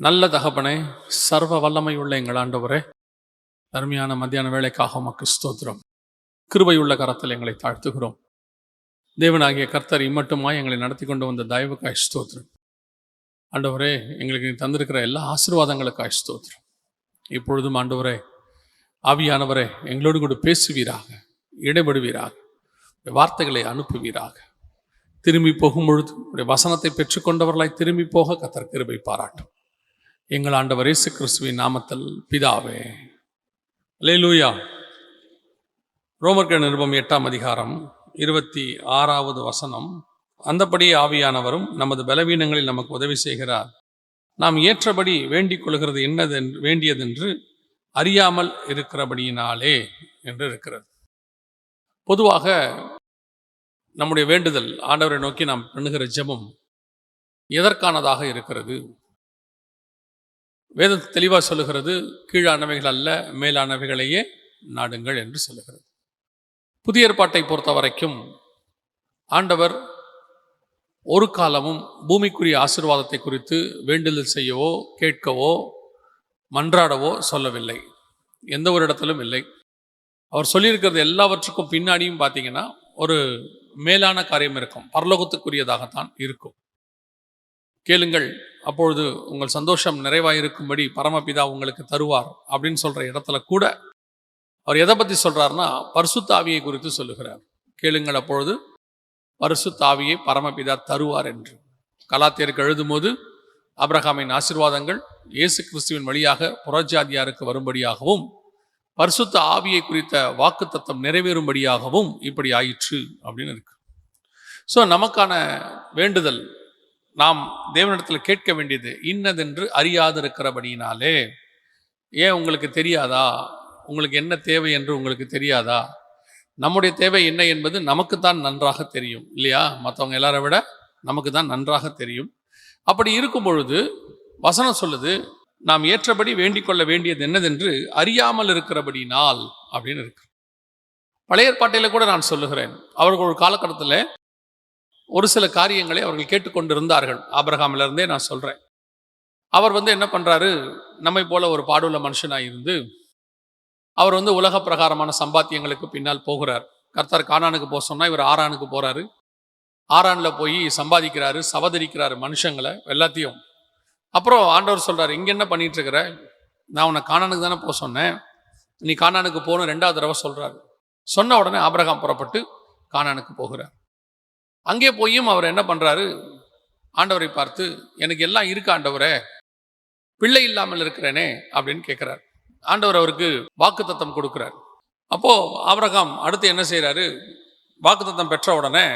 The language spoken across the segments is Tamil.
நல்ல தகப்பனே, சர்வ வல்லமை உள்ள எங்கள் ஆண்டவரே, அருமையான மத்தியான வேளைக்காக உமக்கு ஸ்தோத்திரம். கிருபையுள்ள கரத்தில் எங்களை தாழ்த்துகிறோம். தேவனாகிய கர்த்தர் இம்மட்டுமாய் எங்களை நடத்தி கொண்டு வந்த தயவுக்காய் ஸ்தோத்திரம். ஆண்டவரே, எங்களுக்கு நீ தந்திருக்கிற எல்லா ஆசீர்வாதங்களுக்காய் ஸ்தோத்திரம். இப்பொழுதும் ஆண்டவரே, ஆவியானவரே, எங்களோடு கூட பேசுவீராக, இடைபடுவீராக, வார்த்தைகளை அனுப்புவீராக. திரும்பி போகும் பொழுது உடைய வசனத்தை பெற்றுக்கொண்டவர்களாய் திரும்பி போக கர்த்தர் கிருபை பாராட்டும். எங்கள் ஆண்டவர் இயேசு கிறிஸ்துவின் நாமத்தில் பிதாவே. அல்லேலூயா. ரோமர்கள் நிருபம் 8ஆம் அதிகாரம் 26வது வசனம். அந்தபடி ஆவியானவரும் நமது பலவீனங்களில் நமக்கு உதவி செய்கிறார். நாம் ஏற்றபடி வேண்டிக் கொள்கிறது வேண்டியதென்று அறியாமல் இருக்கிறபடியினாலே என்று இருக்கிறது. பொதுவாக நம்முடைய வேண்டுதல், ஆண்டவரை நோக்கி நாம் பண்ணுகிற ஜெபம் எதற்கானதாக இருக்கிறது? வேதம் தெளிவாக சொல்லுகிறது, கீழானவைகள் அல்ல மேலானவைகளையே நாடுங்கள் என்று சொல்லுகிறது. புதிய ஏற்பாட்டை பொறுத்த வரைக்கும் ஆண்டவர் ஒரு காலமும் பூமிக்குரிய ஆசீர்வாதத்தை குறித்து வேண்டுதல் செய்யவோ கேட்கவோ மன்றாடவோ சொல்லவில்லை. எந்த ஒரு இடத்திலும் இல்லை. அவர் சொல்லியிருக்கிறது எல்லாவற்றுக்கும் பின்னாடியும் பார்த்தீங்கன்னா ஒரு மேலான காரியம் இருக்கும், பரலோகத்துக்குரியதாகத்தான் இருக்கும். கேளுங்கள், அப்பொழுது உங்கள் சந்தோஷம் நிறைவாயிருக்கும்படி பரமபிதா உங்களுக்கு தருவார் அப்படின்னு சொல்ற இடத்துல கூட அவர் எதை பற்றி சொல்றாருன்னா பரிசுத்த ஆவியை குறித்து சொல்லுகிறார். கேளுங்கள், அப்பொழுது பரிசுத்த ஆவியை பரமபிதா தருவார் என்று. கலாத்தியருக்கு எழுதும் போது ஆபிரகாமின் ஆசீர்வாதங்கள் இயேசு கிறிஸ்துவின் வழியாக புறஜாதியாருக்கு வரும்படியாகவும் பரிசுத்த ஆவியை குறித்த வாக்குத்தத்தம் நிறைவேறும்படியாகவும் இப்படி ஆயிற்று அப்படின்னு இருக்கு. ஸோ நமக்கான வேண்டுதல், நாம் தேவனிடத்தில் கேட்க வேண்டியது இன்னதென்று அறியாதிருக்கிறபடியினாலே. ஏன் உங்களுக்கு தெரியாதா? உங்களுக்கு என்ன தேவை என்று உங்களுக்கு தெரியாதா? நம்முடைய தேவை என்ன என்பது நமக்குத்தான் நன்றாக தெரியும் இல்லையா? மற்றவங்க எல்லாரை விட நமக்கு தான் நன்றாக தெரியும். அப்படி இருக்கும் பொழுது வசனம் சொல்லுது, நாம் ஏற்றபடி வேண்டிக் கொள்ள வேண்டியது என்னதென்று அறியாமல் இருக்கிறபடினால் அப்படின்னு இருக்கு. பழைய ஏற்பாட்டில கூட நான் சொல்லுகிறேன், அவர்கள் ஒரு காலகட்டத்தில் ஒரு சில காரியங்களை அவர்கள் கேட்டுக்கொண்டிருந்தார்கள். ஆபிரகாமிலிருந்தே நான் சொல்றேன். அவர் என்ன பண்றாரு, நம்மை போல ஒரு பாடுள்ள மனுஷனாக இருந்து அவர் உலக பிரகாரமான சம்பாத்தியங்களுக்கு பின்னால் போகிறார். கர்த்தர் கானானுக்கு போக சொன்னா இவர் ஆரானுக்கு போறாரு. ஆரானில் போய் சம்பாதிக்கிறாரு, சவதரிக்கிறாரு மனுஷங்களை எல்லாத்தையும். அப்புறம் ஆண்டவர் சொல்றாரு, இங்க என்ன பண்ணிட்டு இருக்கிற? நான் உன்னை கானானுக்கு தானே போக சொன்னேன், நீ கானானுக்கு போகணும் 2வது தடவை சொல்றாரு. சொன்ன உடனே ஆபிரகாம் புறப்பட்டு கானானுக்கு போகிறார். அங்கே போயும் அவர் என்ன பண்றாரு, ஆண்டவரை பார்த்து, எனக்கு எல்லாம் இருக்கு ஆண்டவரே, பிள்ளை இல்லாமல் இருக்கிறேனே அப்படின்னு கேட்கிறார். ஆண்டவர் அவருக்கு வாக்குத்தத்தம் கொடுக்கிறார். அப்போ ஆபிரகாம் அடுத்து என்ன செய்யறாரு, வாக்குத்தத்தம் பெற்ற உடனே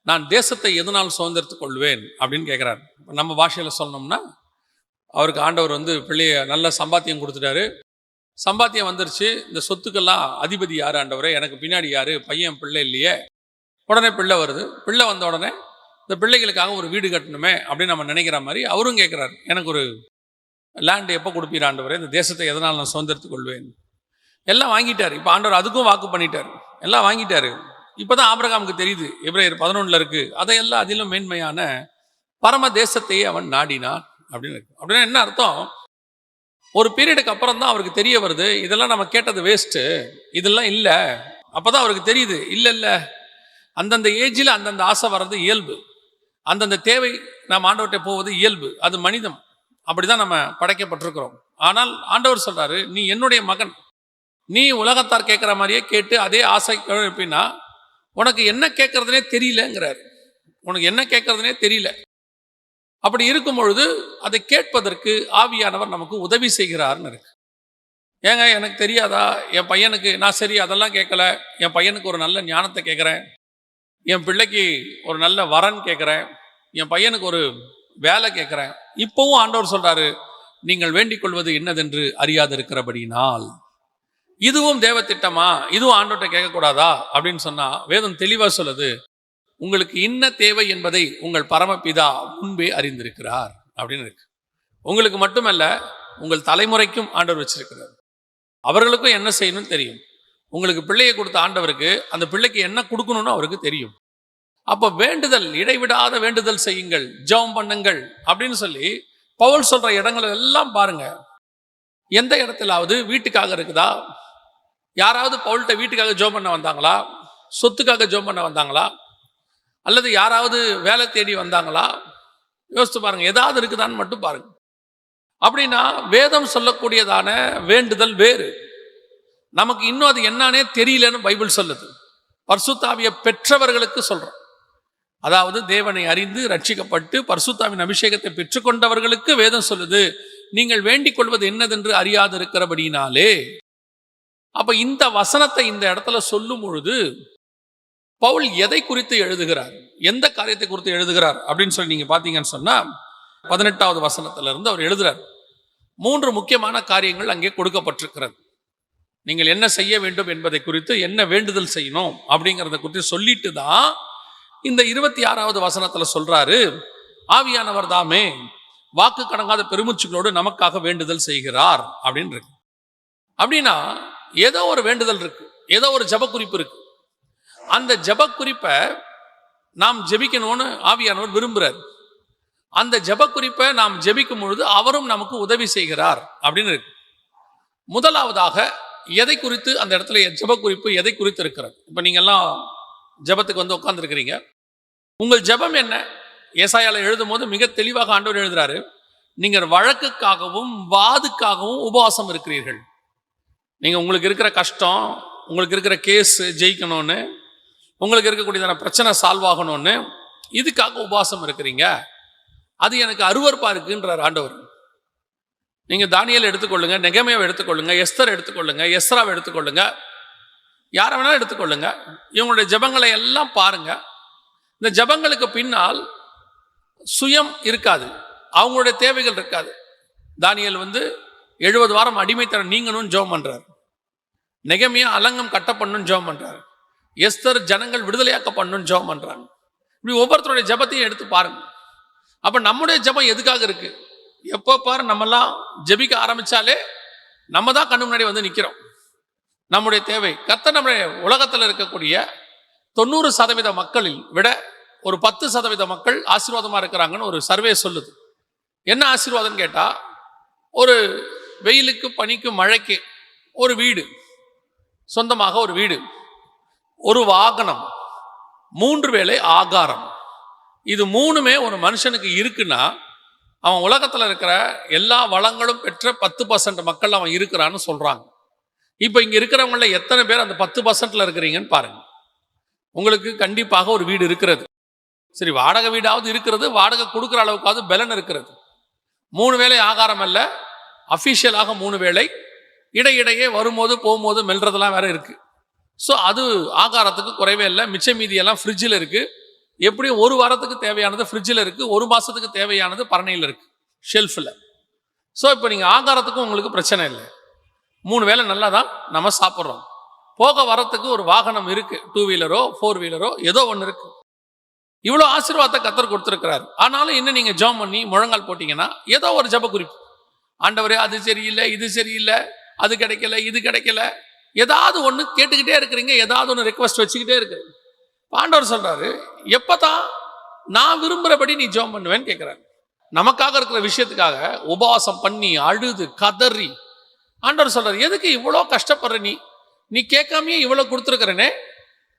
நான் தேசத்தை எதனால் சுதந்திரத்துக் கொள்வேன் அப்படின்னு கேட்கிறார். நம்ம பாஷையில சொல்லணும்னா அவருக்கு ஆண்டவர் பிள்ளைய நல்ல சம்பாத்தியம் கொடுத்துட்டாரு. சம்பாத்தியம் வந்துருச்சு. இந்த சொத்துக்கெல்லாம் அதிபதி யாரு ஆண்டவரே? எனக்கு பின்னாடி யாரு? பையன் பிள்ளை இல்லையே. உடனே பிள்ளை வருது. பிள்ளை வந்த உடனே இந்த பிள்ளைகளுக்காக ஒரு வீடு கட்டணுமே அப்படின்னு நம்ம நினைக்கிற மாதிரி அவரும் கேட்குறாரு, எனக்கு ஒரு லேண்டு எப்போ கொடுப்பீர் ஆண்டவரே? இந்த தேசத்தை எதனால் நான் சுதந்திரத்துக் கொள்வேன்? எல்லாம் வாங்கிட்டாரு. இப்போ ஆண்டவர் அதுக்கும் வாக்கு பண்ணிட்டார், எல்லாம் வாங்கிட்டாரு. இப்போதான் ஆபிரகாமுக்கு தெரியுது, எபிரேயர் 11 இருக்கு, அதையெல்லாம் அதிலும் மேன்மையான பரம தேசத்தையே அவன் நாடினான் அப்படின்னு இருக்கு. அப்படின்னா என்ன அர்த்தம்? ஒரு பீரியடுக்கு அப்புறம் தான் அவருக்கு தெரிய வருது, இதெல்லாம் நம்ம கேட்டது வேஸ்ட்டு, இதெல்லாம் இல்லை. அப்போதான் அவருக்கு தெரியுது, இல்லை அந்தந்த ஏஜில் அந்தந்த ஆசை வர்றது இயல்பு, அந்தந்த தேவை நாம் ஆண்டவர்கிட்ட போவது இயல்பு, அது மனிதம். அப்படிதான் நம்ம படைக்கப்பட்டிருக்கிறோம். ஆனால் ஆண்டவர் சொல்றாரு, நீ என்னுடைய மகன், நீ உலகத்தார் கேட்குற மாதிரியே கேட்டு அதே ஆசை இருப்பினா உனக்கு என்ன கேட்கறதுனே தெரியலங்கிறார். உனக்கு என்ன கேட்கறதுனே தெரியல. அப்படி இருக்கும் பொழுது அதை கேட்பதற்கு ஆவியானவர் நமக்கு உதவி செய்கிறார்னு இருக்கு. ஏங்க எனக்கு தெரியாதா? என் பையனுக்கு நான் சரி அதெல்லாம் கேட்கல, என் பையனுக்கு ஒரு நல்ல ஞானத்தை கேட்குறேன், என் பிள்ளைக்கு ஒரு நல்ல வரன் கேட்குறேன், என் பையனுக்கு ஒரு வேலை கேட்குறேன். இப்போவும் ஆண்டவர் சொல்றாரு, நீங்கள் வேண்டிக் கொள்வது என்னதென்று அறியாதிருக்கிறபடினால். இதுவும் தேவ திட்டமா? இதுவும் ஆண்டவர்கிட்ட கேட்கக்கூடாதா அப்படின்னு சொன்னா வேதம் தெளிவா சொல்லுது, உங்களுக்கு என்ன தேவை என்பதை உங்கள் பரமபிதா முன்பே அறிந்திருக்கிறார் அப்படின்னு இருக்கு. உங்களுக்கு மட்டுமல்ல, உங்கள் தலைமுறைக்கும் ஆண்டவர் வச்சிருக்கிறார். அவர்களுக்கும் என்ன செய்யணும்னு தெரியும். உங்களுக்கு பிள்ளையை கொடுத்த ஆண்டவருக்கு அந்த பிள்ளைக்கு என்ன கொடுக்கணும்னு அவருக்கு தெரியும். அப்போ வேண்டுதல், இடைவிடாத வேண்டுதல் செய்யுங்கள், ஜெபம் பண்ணுங்கள் அப்படின்னு சொல்லி பவுல் சொல்ற இடங்கள் எல்லாம் பாருங்க, எந்த இடத்திலாவது வீட்டுக்காக இருக்குதா? யாராவது பவுல்கிட்ட வீட்டுக்காக ஜெபம் பண்ண வந்தாங்களா? சொத்துக்காக ஜெபம் பண்ண வந்தாங்களா? அல்லது யாராவது வேலை தேடி வந்தாங்களா? யோசித்து பாருங்க, ஏதாவது இருக்குதான்னு மட்டும் பாருங்க. அப்படின்னா வேதம் சொல்லக்கூடியதான வேண்டுதல் வேறு. நமக்கு இன்னும் அது என்னன்னே தெரியலன்னு பைபிள் சொல்லுது. பரிசுத்த ஆவியை பெற்றவர்களுக்கு சொல்றோம். அதாவது தேவனை அறிந்து ரட்சிக்கப்பட்டு பரிசுத்தாவின் அபிஷேகத்தை பெற்றுக்கொண்டவர்களுக்கு வேதம் சொல்லுது, நீங்கள் வேண்டிக் கொள்வது என்னதென்று அறியாது இருக்கிறபடினாலே. அப்ப இந்த வசனத்தை இந்த இடத்துல சொல்லும் பொழுது பவுல் எதை குறித்து எழுதுகிறார், எந்த காரியத்தை குறித்து எழுதுகிறார் அப்படின்னு சொல்லி நீங்க பாத்தீங்கன்னு சொன்னா 18வது வசனத்திலிருந்து அவர் எழுதுறார். 3 முக்கியமான காரியங்கள் அங்கே கொடுக்கப்பட்டிருக்கிறது. நீங்கள் என்ன செய்ய வேண்டும் என்பதை குறித்து, என்ன வேண்டுதல் செய்யணும் அப்படிங்கிறத குறித்து சொல்லிட்டு தான் இந்த 26வது வசனத்துல சொல்றாரு, ஆவியானவர் தாமே வாக்கு கடங்காத பெருமூச்சுகளோடு நமக்காக வேண்டுதல் செய்கிறார் அப்படின்னு இருக்கு. அப்படின்னா ஏதோ ஒரு வேண்டுதல் இருக்கு, ஏதோ ஒரு ஜெப குறிப்பு இருக்கு. அந்த ஜெப குறிப்பை நாம் ஜெபிக்கணும்னு ஆவியானவர் விரும்புறார். அந்த ஜெப குறிப்பை நாம் ஜெபிக்கும் பொழுது அவரும் நமக்கு உதவி செய்கிறார் அப்படின்னு இருக்கு. முதலாவதாக எதை குறித்து அந்த இடத்துல ஜெப குறிப்பு எதை குறித்து இருக்கிறது? இப்ப நீங்க எல்லாம் ஜெபத்துக்கு வந்து உட்கார்ந்து இருக்கிறீங்க. உங்கள் ஜெபம் என்ன? ஏசாயால எழுதும் போது மிக தெளிவாக ஆண்டவர் எழுதுறாரு, நீங்கள் வழக்குக்காகவும் வாதுக்காகவும் உபவாசம் இருக்கிறீர்கள். நீங்க உங்களுக்கு இருக்கிற கஷ்டம், உங்களுக்கு இருக்கிற கேஸ் ஜெயிக்கணும்னு, உங்களுக்கு இருக்கக்கூடியதான பிரச்சனை சால்வ் ஆகணும்னு இதுக்காக உபவாசம் இருக்கிறீங்க. அது எனக்கு அருவருப்பா இருக்குன்றார் ஆண்டவர். நீங்க தானியேல் எடுத்துக்கொள்ளுங்க, நெகேமியாவை எடுத்துக்கொள்ளுங்க, எஸ்தர் எடுத்துக்கொள்ளுங்க, எஸ்ராவை எடுத்துக்கொள்ளுங்க, யாரை வேணாலும் எடுத்துக்கொள்ளுங்க. இவங்களுடைய ஜெபங்களை எல்லாம் பாருங்க. இந்த ஜெபங்களுக்கு பின்னால் சுயம் இருக்காது, அவங்களுடைய தேவைகள் இருக்காது. தானியேல் 70 வாரம் அடிமைத்தனம் நீங்கணும்னு ஜெபம் பண்றாரு. நெகேமியா அலங்கம் கட்ட பண்ணணும்னு ஜெபம் பண்றாரு. எஸ்தர் ஜனங்கள் விடுதலையாக்க பண்ணணும்னு ஜெபம் பண்றாங்க. இப்படி ஒவ்வொருத்தருடைய ஜெபத்தையும் எடுத்து பாருங்க. அப்ப நம்முடைய ஜெபம் எதுக்காக இருக்கு? எப்போ பாரு நம்மெல்லாம் ஜெபிக்க ஆரம்பிச்சாலே நம்ம தான் கண்ணு முன்னாடி வந்து நிற்கிறோம். நம்முடைய தேவை கர்த்தர் நம்முடைய உலகத்தில் இருக்கக்கூடிய 90% மக்களில் விட ஒரு 10% மக்கள் ஆசீர்வாதமா இருக்கிறாங்கன்னு ஒரு சர்வே சொல்லுது. என்ன ஆசீர்வாதம் கேட்டா, ஒரு வெயிலுக்கு பனிக்கு மழைக்கு ஒரு வீடு, சொந்தமாக ஒரு வீடு, ஒரு வாகனம், 3 வேளை ஆகாரம். இது 3மே ஒரு மனுஷனுக்கு இருக்குன்னா அவன் உலகத்தில் இருக்கிற எல்லா வளங்களும் பெற்ற 10% மக்கள் அவன் இருக்கிறான்னு சொல்றாங்க. இப்போ இங்க இருக்கிறவங்கள எத்தனை பேர் அந்த 10%ல இருக்கிறீங்கன்னு பாருங்க. உங்களுக்கு கண்டிப்பாக ஒரு வீடு இருக்கிறது. சரி, வாடகை வீடாவது இருக்கிறது, வாடகை கொடுக்குற அளவுக்காவது பலன் இருக்கிறது. 3 வேளை ஆகாரம் அல்ல, அஃபிஷியலாக 3 வேளை, இடையிடையே வரும்போது போகும்போது மெல்றதெல்லாம் வேற இருக்கு. ஸோ அது ஆகாரத்துக்கு குறைவே இல்லை. மிச்ச மீதியெல்லாம் ஃப்ரிட்ஜில் இருக்கு. எப்படியும் 1 வாரத்துக்கு தேவையானது ஃப்ரிட்ஜில் இருக்கு, 1 மாசத்துக்கு தேவையானது பரணையில் இருக்கு, ஷெல்ஃபில். ஸோ இப்போ நீங்கள் ஆகாரத்துக்கும் உங்களுக்கு பிரச்சனை இல்லை. 3 வேளை நல்லா தான் நம்ம சாப்பிட்றோம். போக வரத்துக்கு ஒரு வாகனம் இருக்கு, 2 வீலரோ 4 வீலரோ ஏதோ ஒன்று இருக்கு. இவ்வளோ ஆசீர்வாதத்தை கர்த்தர் கொடுத்துருக்கிறார். ஆனாலும் இன்னும் நீங்கள் ஜெபம் பண்ணி முழங்கால் போட்டீங்கன்னா ஏதோ ஒரு ஜெப குறிப்பு, ஆண்டவரே அது சரியில்லை, இது சரியில்லை, அது கிடைக்கல, இது கிடைக்கல, ஏதாவது ஒன்று கேட்டுக்கிட்டே இருக்கிறீங்க, ஏதாவது ஒன்று ரெக்வஸ்ட் வச்சுக்கிட்டே இருக்கிறீங்க. ஆண்டவர் சொல்றாரு, எப்பதான் நான் விரும்புறபடி நீ ஜெபம் பண்ணுவேன்னு கேட்கிறாரு. நமக்காக இருக்கிற விஷயத்துக்காக உபவாசம் பண்ணி அழுது கதறி ஆண்டவர் சொல்றாரு, எதுக்கு இவ்வளோ கஷ்டப்படுற? நீ கேட்காமையே இவ்வளோ கொடுத்துருக்கிறேனே,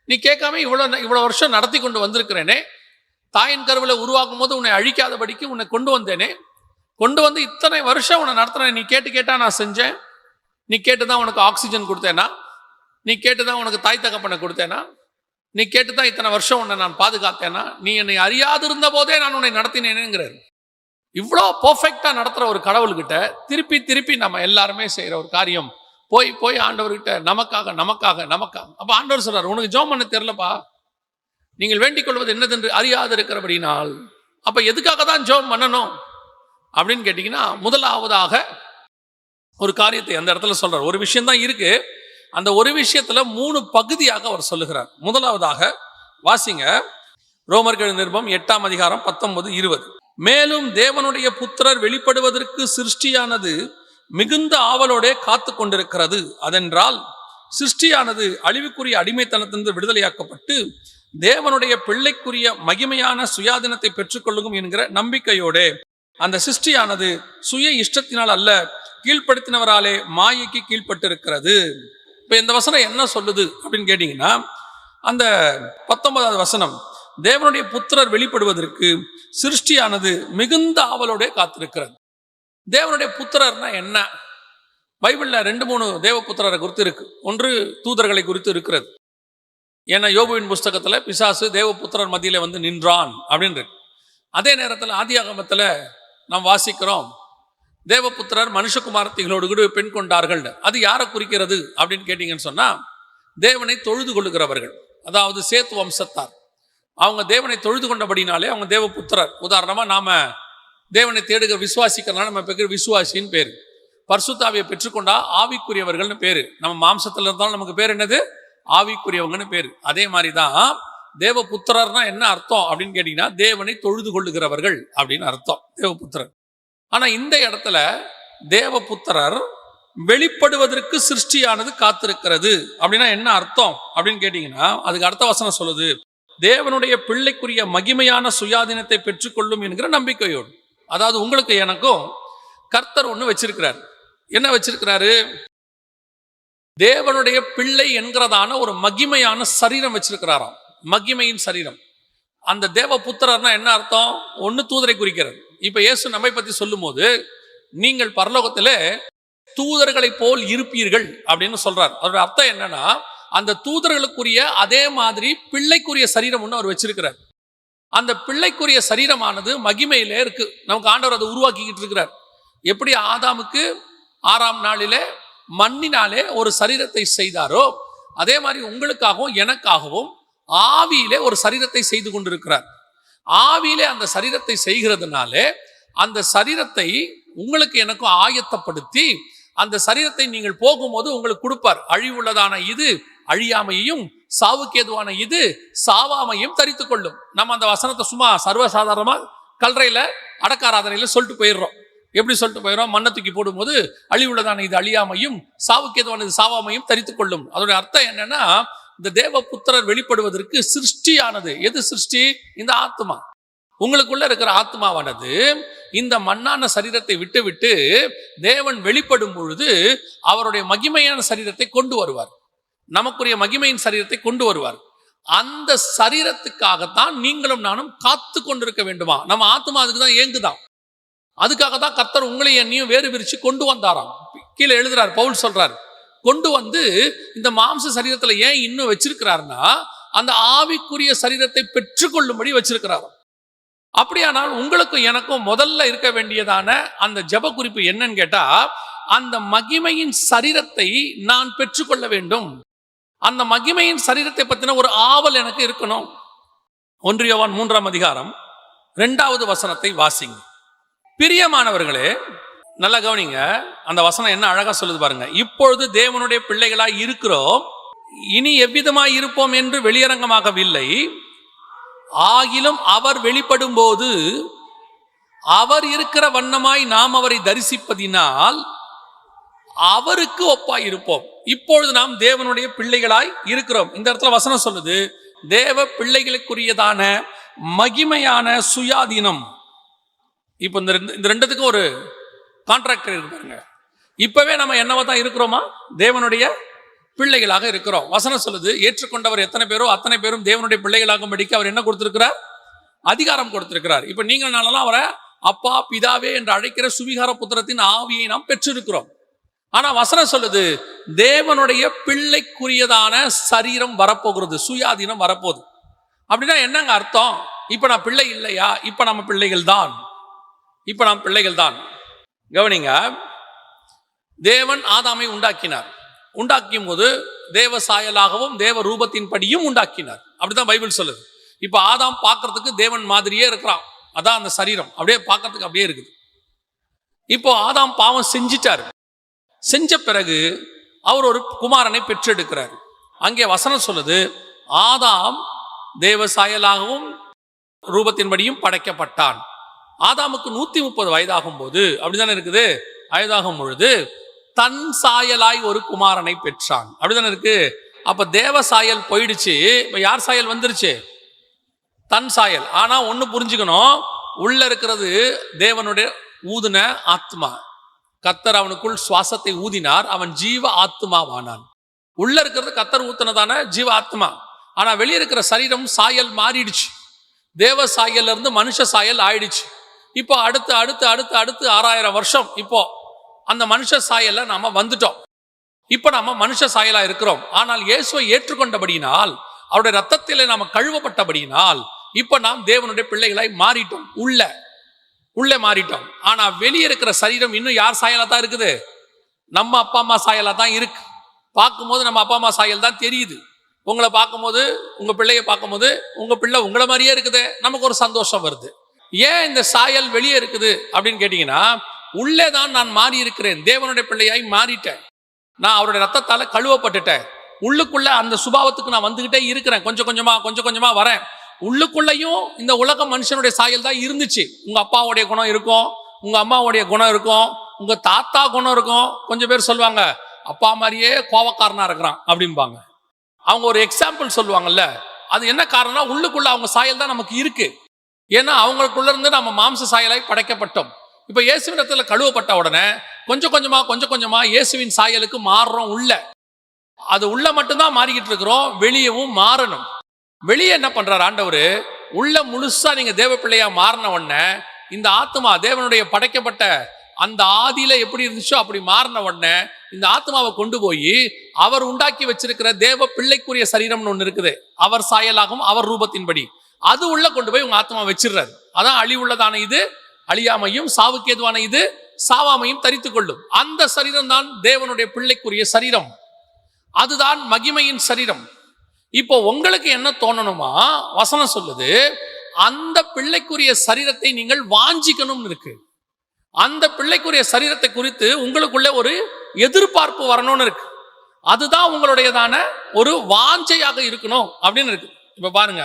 நீ கேட்காம இவ்வளோ வருஷம் நடத்தி கொண்டு வந்திருக்கிறேனே, தாயின் கருவில் உருவாக்கும் போது உன்னை அழிக்காதபடிக்கு உன்னை கொண்டு வந்தேனே, கொண்டு வந்து இத்தனை வருஷம் உன்னை நடத்துறேன். நீ கேட்டா நான் செஞ்சேன். நீ கேட்டுதான் உனக்கு ஆக்சிஜன் கொடுத்தேனா? நீ கேட்டுதான் உனக்கு தாய் தகப்பனை கொடுத்தேனா? நீ கேட்டுதான் இத்தனை வருஷம் உன்னை நான் பாதுகாத்தேனா? நீ என்னை அறியாதிருந்த போதே நான் உன்னை நடத்தினேனுங்கிறார். இவ்வளோ பர்ஃபெக்டா நடத்துற ஒரு கடவுள்கிட்ட திருப்பி திருப்பி நம்ம எல்லாருமே செய்யற ஒரு காரியம், போய் ஆண்டவர்கிட்ட நமக்காக. அப்ப ஆண்டவர் சொல்றாரு, உனக்கு ஜெபம் பண்ண தெரியலப்பா, நீங்கள் வேண்டிக் கொள்வது என்னதென்று அறியாது இருக்கிறபடினால். அப்ப எதுக்காக தான் ஜெபம் பண்ணணும் அப்படின்னு கேட்டீங்கன்னா, முதலாவதாக ஒரு காரியத்தை அந்த இடத்துல சொல்றார். ஒரு விஷயம் தான் இருக்கு, அந்த ஒரு விஷயத்துல 3 பகுதியாக அவர் சொல்லுகிறார். முதலாவதாக வாசிங்க, ரோமர்கள் நிருபம் 8ஆம் அதிகாரம் 19-20. மேலும் தேவனுடைய புத்திரர் வெளிப்படுவதற்கு சிருஷ்டியானது மிகுந்த ஆவலோட காத்து கொண்டிருக்கிறது. அதென்றால் சிருஷ்டியானது அழிவுக்குரிய அடிமைத்தனத்திலிருந்து விடுதலையாக்கப்பட்டு தேவனுடைய பிள்ளைக்குரிய மகிமையான சுயாதீனத்தை பெற்றுக்கொள்ளும் என்கிற நம்பிக்கையோட அந்த சிருஷ்டியானது சுய இஷ்டத்தினால் அல்ல, கீழ்ப்படுத்தினவராலே மாயைக்கு கீழ்பட்டு இருக்கிறது. இப்ப இந்த வசனம் என்ன சொல்லுது அப்படின்னு கேட்டீங்கன்னா, அந்த 19வது வசனம், தேவனுடைய புத்திரர் வெளிப்படுவதற்கு சிருஷ்டியானது மிகுந்த ஆவலோட காத்திருக்கிறது. தேவனுடைய புத்திரர்னா என்ன? பைபிள்ல 2-3 தேவ புத்திரரை குறித்து இருக்கு. ஒன்று தூதர்களை குறித்து இருக்கிறது. ஏன்னா யோபுவின் புஸ்தகத்துல பிசாசு தேவபுத்திரர் மத்தியில வந்து நின்றான் அப்படின்னு இருக்கு. அதே நேரத்தில் ஆதியாகமத்துல நாம் வாசிக்கிறோம், தேவபுத்திரர் மனுஷகுமாரத்திகளோடு கூட பெண் கொண்டார்கள். அது யாரை குறிக்கிறது அப்படின்னு கேட்டீங்கன்னு சொன்னா, தேவனை தொழுது கொள்ளுகிறவர்கள், அதாவது சேத்து வம்சத்தார். அவங்க தேவனை தொழுது கொண்டபடினாலே அவங்க தேவபுத்திரர். உதாரணமா நாம தேவனை தேடுகிற விசுவாசிக்கிறனால நம்ம பேர் விசுவாசின்னு பேரு. பரிசுத்தாவியை பெற்றுக்கொண்டா ஆவிக்குரியவர்கள்னு பேரு. நம்ம மாம்சத்துல இருந்தாலும் நமக்கு பேர் என்னது? ஆவிக்குரியவங்கன்னு பேரு. அதே மாதிரிதான் தேவபுத்திரர்னா என்ன அர்த்தம் அப்படின்னு கேட்டீங்கன்னா, தேவனை தொழுது கொள்ளுகிறவர்கள் அப்படின்னு அர்த்தம் தேவபுத்திரர். ஆனா இந்த இடத்துல தேவபுத்திரர் வெளிப்படுவதற்கு சிருஷ்டியானது காத்திருக்கிறது அப்படின்னா என்ன அர்த்தம் அப்படின்னு கேட்டீங்கன்னா, அதுக்கு அர்த்த வசனம் சொல்லுது, தேவனுடைய பிள்ளைக்குரிய மகிமையான சுயாதீனத்தை பெற்றுக்கொள்ளும் என்கிற நம்பிக்கையோடு. அதாவது உங்களுக்கு எனக்கும் கர்த்தர் ஒண்ணு வச்சிருக்கிறார். என்ன வச்சிருக்கிறாரு? தேவனுடைய பிள்ளை என்கிறதான ஒரு மகிமையான சரீரம் வச்சிருக்கிறாராம். மகிமையின் சரீரம். அந்த தேவ புத்திரர்னா என்ன அர்த்தம்? ஒன்னு தூதரை குறிக்கிறது. இப்ப இயேசு நம்மை பத்தி சொல்லும் போது, நீங்கள் பரலோகத்திலே தூதர்களை போல் இருப்பீர்கள் அப்படின்னு சொல்றார். அதோட அர்த்தம் என்னன்னா, அந்த தூதர்களுக்குரிய அதே மாதிரி பிள்ளைக்குரிய சரீரம் ஒன்று அவர் வச்சிருக்கிறார். அந்த பிள்ளைக்குரிய சரீரமானது மகிமையிலே இருக்கு. நமக்கு ஆண்டவர் அதை உருவாக்கிக்கிட்டு இருக்கிறார். எப்படி ஆதாமுக்கு 6ஆம் நாளிலே மண்ணினாலே ஒரு சரீரத்தை செய்தாரோ, அதே மாதிரி உங்களுக்காகவும் எனக்காகவும் ஆவியிலே ஒரு சரீரத்தை செய்து கொண்டிருக்கிறார். ஆவியிலே அந்த சரீரத்தை செய்கிறதுனாலே அந்த சரீரத்தை உங்களுக்கு எனக்கும் ஆயத்தப்படுத்தி அந்த சரீரத்தை நீங்கள் போகும்போது உங்களுக்கு கொடுப்பார். அழிவுள்ளதான இது அழியாமையும், சாவுக்கு ஏதுவான இது சாவாமையும் தரித்து கொள்ளும். நம்ம அந்த வசனத்தை சும்மா சர்வசாதாரணமா கல்றையில அடக்காராதனையில சொல்லிட்டு போயிடுறோம். எப்படி சொல்லிட்டு போயிடும்? மண்ணை தூக்கி போடும்போது அழிவுள்ளதான இது அழியாமையும், சாவுக்கு ஏதுவான இது சாவாமையும் தரித்து கொள்ளும். அதோட அர்த்தம் என்னன்னா, இந்த தேவ புத்திரர் வெளிப்படுவதற்கு சிருஷ்டியானது, எது சிருஷ்டி? இந்த ஆத்மா. உங்களுக்குள்ள இருக்கிற ஆத்மாவானது இந்த மண்ணான சரீரத்தை விட்டு விட்டு தேவன் வெளிப்படும் பொழுது அவருடைய மகிமையான சரீரத்தை கொண்டு வருவார். நமக்குரிய மகிமையின் சரீரத்தை கொண்டு வருவார். அந்த சரீரத்துக்காகத்தான் நீங்களும் நானும் காத்து கொண்டிருக்க வேண்டுமா? நம்ம ஆத்மா அதுக்கு தான் ஏங்குதான். அதுக்காக தான் கர்த்தர் உங்களையும் என்னையும் வேறு பிரிச்சு கொண்டு வந்தாராம். கீழே எழுதுறார், பவுல் சொல்றார், கொண்டு வந்து இந்த மாம்ச சரீரத்துல ஏன் இன்னும் வச்சிருக்கிறாருன்னா, அந்த ஆவிக்குரிய சரீரத்தை பெற்றுக்கொள்ளும்படி வச்சிருக்கிறார். அப்படியானால் உங்களுக்கும் எனக்கும் முதல்ல இருக்க வேண்டியதான அந்த ஜெப குறிப்பு என்னன்னு கேட்டா, அந்த மகிமையின் சரீரத்தை நான் பெற்றுக்கொள்ள வேண்டும். அந்த மகிமையின் சரீரத்தை பத்தின ஒரு ஆவல் எனக்கு இருக்கணும். 1 யோவான் 3ஆம் அதிகாரம் 2வது வசனத்தை வாசிங்க. பிரியமானவர்களே, நல்லா கவனிங்க. அந்த வசனம் என்ன அழகா சொல்லுது பாருங்க. இப்பொழுது தேவனுடைய பிள்ளைகளாய் இருக்கிறோம், இனி எவ்விதமாய் இருப்போம் என்று வெளியரங்கமாகவில்லை. ஆகிலும் அவர் வெளிப்படும் போது அவர் இருக்கிற வண்ணமாய் நாம் அவரை தரிசிப்பதினால் அவருக்கு ஒப்பாய் இருப்போம். இப்பொழுது நாம் தேவனுடைய பிள்ளைகளாய் இருக்கிறோம். இந்த இடத்துல வசனம் சொல்லுது, தேவ பிள்ளைகளுக்குரியதான மகிமையான சுயாதீனம். இப்ப இந்த ரெண்டுத்துக்கும் ஒரு கான்ட்ராக்ட் இருக்கு பாருங்க. இப்பவே நம்ம என்னவா தான் இருக்கிறோமா? தேவனுடைய பிள்ளைகளாக இருக்கிறோம். வசனம் சொல்லுது, ஏற்றுக்கொண்டவர் எத்தனை பேரோ அத்தனை பேரும் தேவனுடைய பிள்ளைகளாக படிக்க அவர் என்ன கொடுத்திருக்கிறார்? அதிகாரம் கொடுத்திருக்கிறார். இப்ப நீங்கள் நாளெல்லாம் அவரை அப்பா பிதாவே என்று அழைக்கிற சுவிகார புத்திரத்தின் ஆவியை நாம் பெற்றிருக்கிறோம். ஆனா வசனம் சொல்லுது, தேவனுடைய பிள்ளைக்குரியதான சரீரம் வரப்போகிறது, சுயாதீனம் வரப்போகுது. அப்படின்னா என்னங்க அர்த்தம்? இப்ப நான் பிள்ளை இல்லையா? இப்ப நம்ம பிள்ளைகள் தான். இப்ப நாம் பிள்ளைகள் தான். கவனிங்க, தேவன் ஆதாமை உண்டாக்கினார். உண்டாக்கியும் போது தேவ சாயலாகவும் தேவ ரூபத்தின் படியும் உண்டாக்கினார். அப்படிதான் பைபிள் சொல்லுது. இப்ப ஆதாம் பார்க்கறதுக்கு தேவன் மாதிரியே இருக்கிறான். அதான் அந்த சரீரம் அப்படியே பார்க்கறதுக்கு அப்படியே இருக்குது. இப்போ ஆதாம் பாவம் செஞ்சிட்டாரு. செஞ்ச பிறகு அவர் ஒரு குமாரனை பெற்றெடுக்கிறார். அங்கே வசனம் சொல்லுது, ஆதாம் தேவ சாயலாகவும் ரூபத்தின்படியும் படைக்கப்பட்டான். ஆதாமுக்கு 130 வயதாகும் போது, அப்படிதானே இருக்குது, வயதாகும் பொழுது தன் சாயலாய் ஒரு குமாரனை பெற்றான். அப்படிதானே இருக்கு. அப்ப தேவ சாயல் போயிடுச்சு. இப்ப யார் சாயல் வந்துருச்சு? தன் சாயல். ஆனா ஒண்ணு புரிஞ்சுக்கணும், உள்ள இருக்கிறது தேவனுடைய ஊதின ஆத்மா. கர்த்தர் அவனுக்குள் சுவாசத்தை ஊதினார், அவன் ஜீவ ஆத்மாவானான். உள்ள இருக்கிறது கர்த்தர் ஊத்தினதான ஜீவ ஆத்மா. ஆனா வெளியே இருக்கிற சரீரம் சாயல் மாறிடுச்சு. தேவ சாயல்ல இருந்து மனுஷ சாயல் ஆயிடுச்சு. இப்போ அடுத்து அடுத்து அடுத்து அடுத்து 6000 வருஷம் இப்போ அந்த மனுஷ சாயல்ல நாம வந்துட்டோம். இப்ப நாம மனுஷ சாயலா இருக்கிறோம். ஆனால் இயேசுவை ஏற்றுக்கொண்டபடியினால், அவருடைய ரத்தத்திலே நாம கழுவப்பட்டபடியினால் இப்ப நாம் தேவனுடைய பிள்ளைகளாய் மாறிட்டோம். உள்ளே மாறிட்டோம். ஆனா வெளியே இருக்கிற சரீரம் இன்னும் யார் சாயலா தான் இருக்குது? நம்ம அப்பா அம்மா சாயலா தான் இருக்கு. பார்க்கும்போது நம்ம அப்பா அம்மா சாயல் தான் தெரியுது. உங்களை பார்க்கும்போது, உங்க பிள்ளைய பார்க்கும்போது உங்க பிள்ளை உங்களை மாதிரியே இருக்குது, நமக்கு ஒரு சந்தோஷம் வருது. ஏன் இந்த சாயல் வெளியே இருக்குது அப்படின்னு கேட்டீங்கன்னா, உள்ளே தான் நான் மாறி இருக்கிறேன், தேவனுடைய பிள்ளையாய் மாறிட்டேன். நான் அவருடைய ரத்தத்தால கழுவப்பட்டுட்டேன். உள்ளுக்குள்ள அந்த சுபாவத்துக்கு நான் வந்துகிட்டே இருக்கிறேன். கொஞ்சம் கொஞ்சமா வரேன். உள்ளுக்குள்ளையும் இந்த உலக மனுஷனுடைய சாயல் தான் இருந்துச்சு. உங்க அப்பாவுடைய குணம் இருக்கும், உங்க அம்மாவுடைய குணம் இருக்கும், உங்க தாத்தா குணம் இருக்கும். கொஞ்சம் பேர் சொல்லுவாங்க, அப்பா மாதிரியே கோவக்காரனா இருக்கிறான் அப்படிம்பாங்க. அவங்க ஒரு எக்ஸாம்பிள் சொல்லுவாங்கல்ல, அது என்ன காரணம்னா உள்ளுக்குள்ள அவங்க சாயல் தான் நமக்கு இருக்கு. ஏன்னா அவங்களுக்குள்ள இருந்து நம்ம மாம்ச சாயலாய் படைக்கப்பட்டோம். இப்ப இயேசுவிடத்துல கழுவப்பட்ட உடனே கொஞ்சம் கொஞ்சமா இயேசுவின் சாயலுக்கு மாறுறோம். அது உள்ள மட்டும்தான் மாறிக்கிட்டு இருக்கிறோம், வெளியவும் மாறணும். வெளியே என்ன பண்றாரு ஆண்டவர்? உள்ள முழுசா நீங்க தேவ பிள்ளையா மாறின உடனே இந்த ஆத்மா தேவனுடைய படைக்கப்பட்ட அந்த ஆதியில எப்படி இருந்துச்சோ அப்படி மாறின உடனே இந்த ஆத்மாவை கொண்டு போய் அவர் உண்டாக்கி வச்சிருக்கிற தேவ பிள்ளைக்குரிய சரீரம்னு ஒண்ணு இருக்குது, அவர் சாயலாகும், அவர் ரூபத்தின்படி. அது உள்ள கொண்டு போய் உங்க ஆத்மா வச்சிடுறாரு. அதான் அழிவுள்ளதான இது அழியாமையும், சாவுக்கு ஏதுவான இது சாவாமையும் தரித்துக் கொள்ளும். அந்த சரீரம் தான் தேவனுடைய பிள்ளைக்குரிய சரீரம். அதுதான் மகிமையின் சரீரம். இப்போ உங்களுக்கு என்ன தோணணுமா? வசனம் சொல்லுது, அந்த பிள்ளைக்குரிய சரீரத்தை நீங்கள் வாஞ்சிக்கணும் இருக்கு. அந்த பிள்ளைக்குரிய சரீரத்தை குறித்து உங்களுக்குள்ள ஒரு எதிர்பார்ப்பு வரணும்னு இருக்கு. அதுதான் உங்களுடையதான ஒரு வாஞ்சையாக இருக்கணும் அப்படின்னு இருக்கு. இப்ப பாருங்க,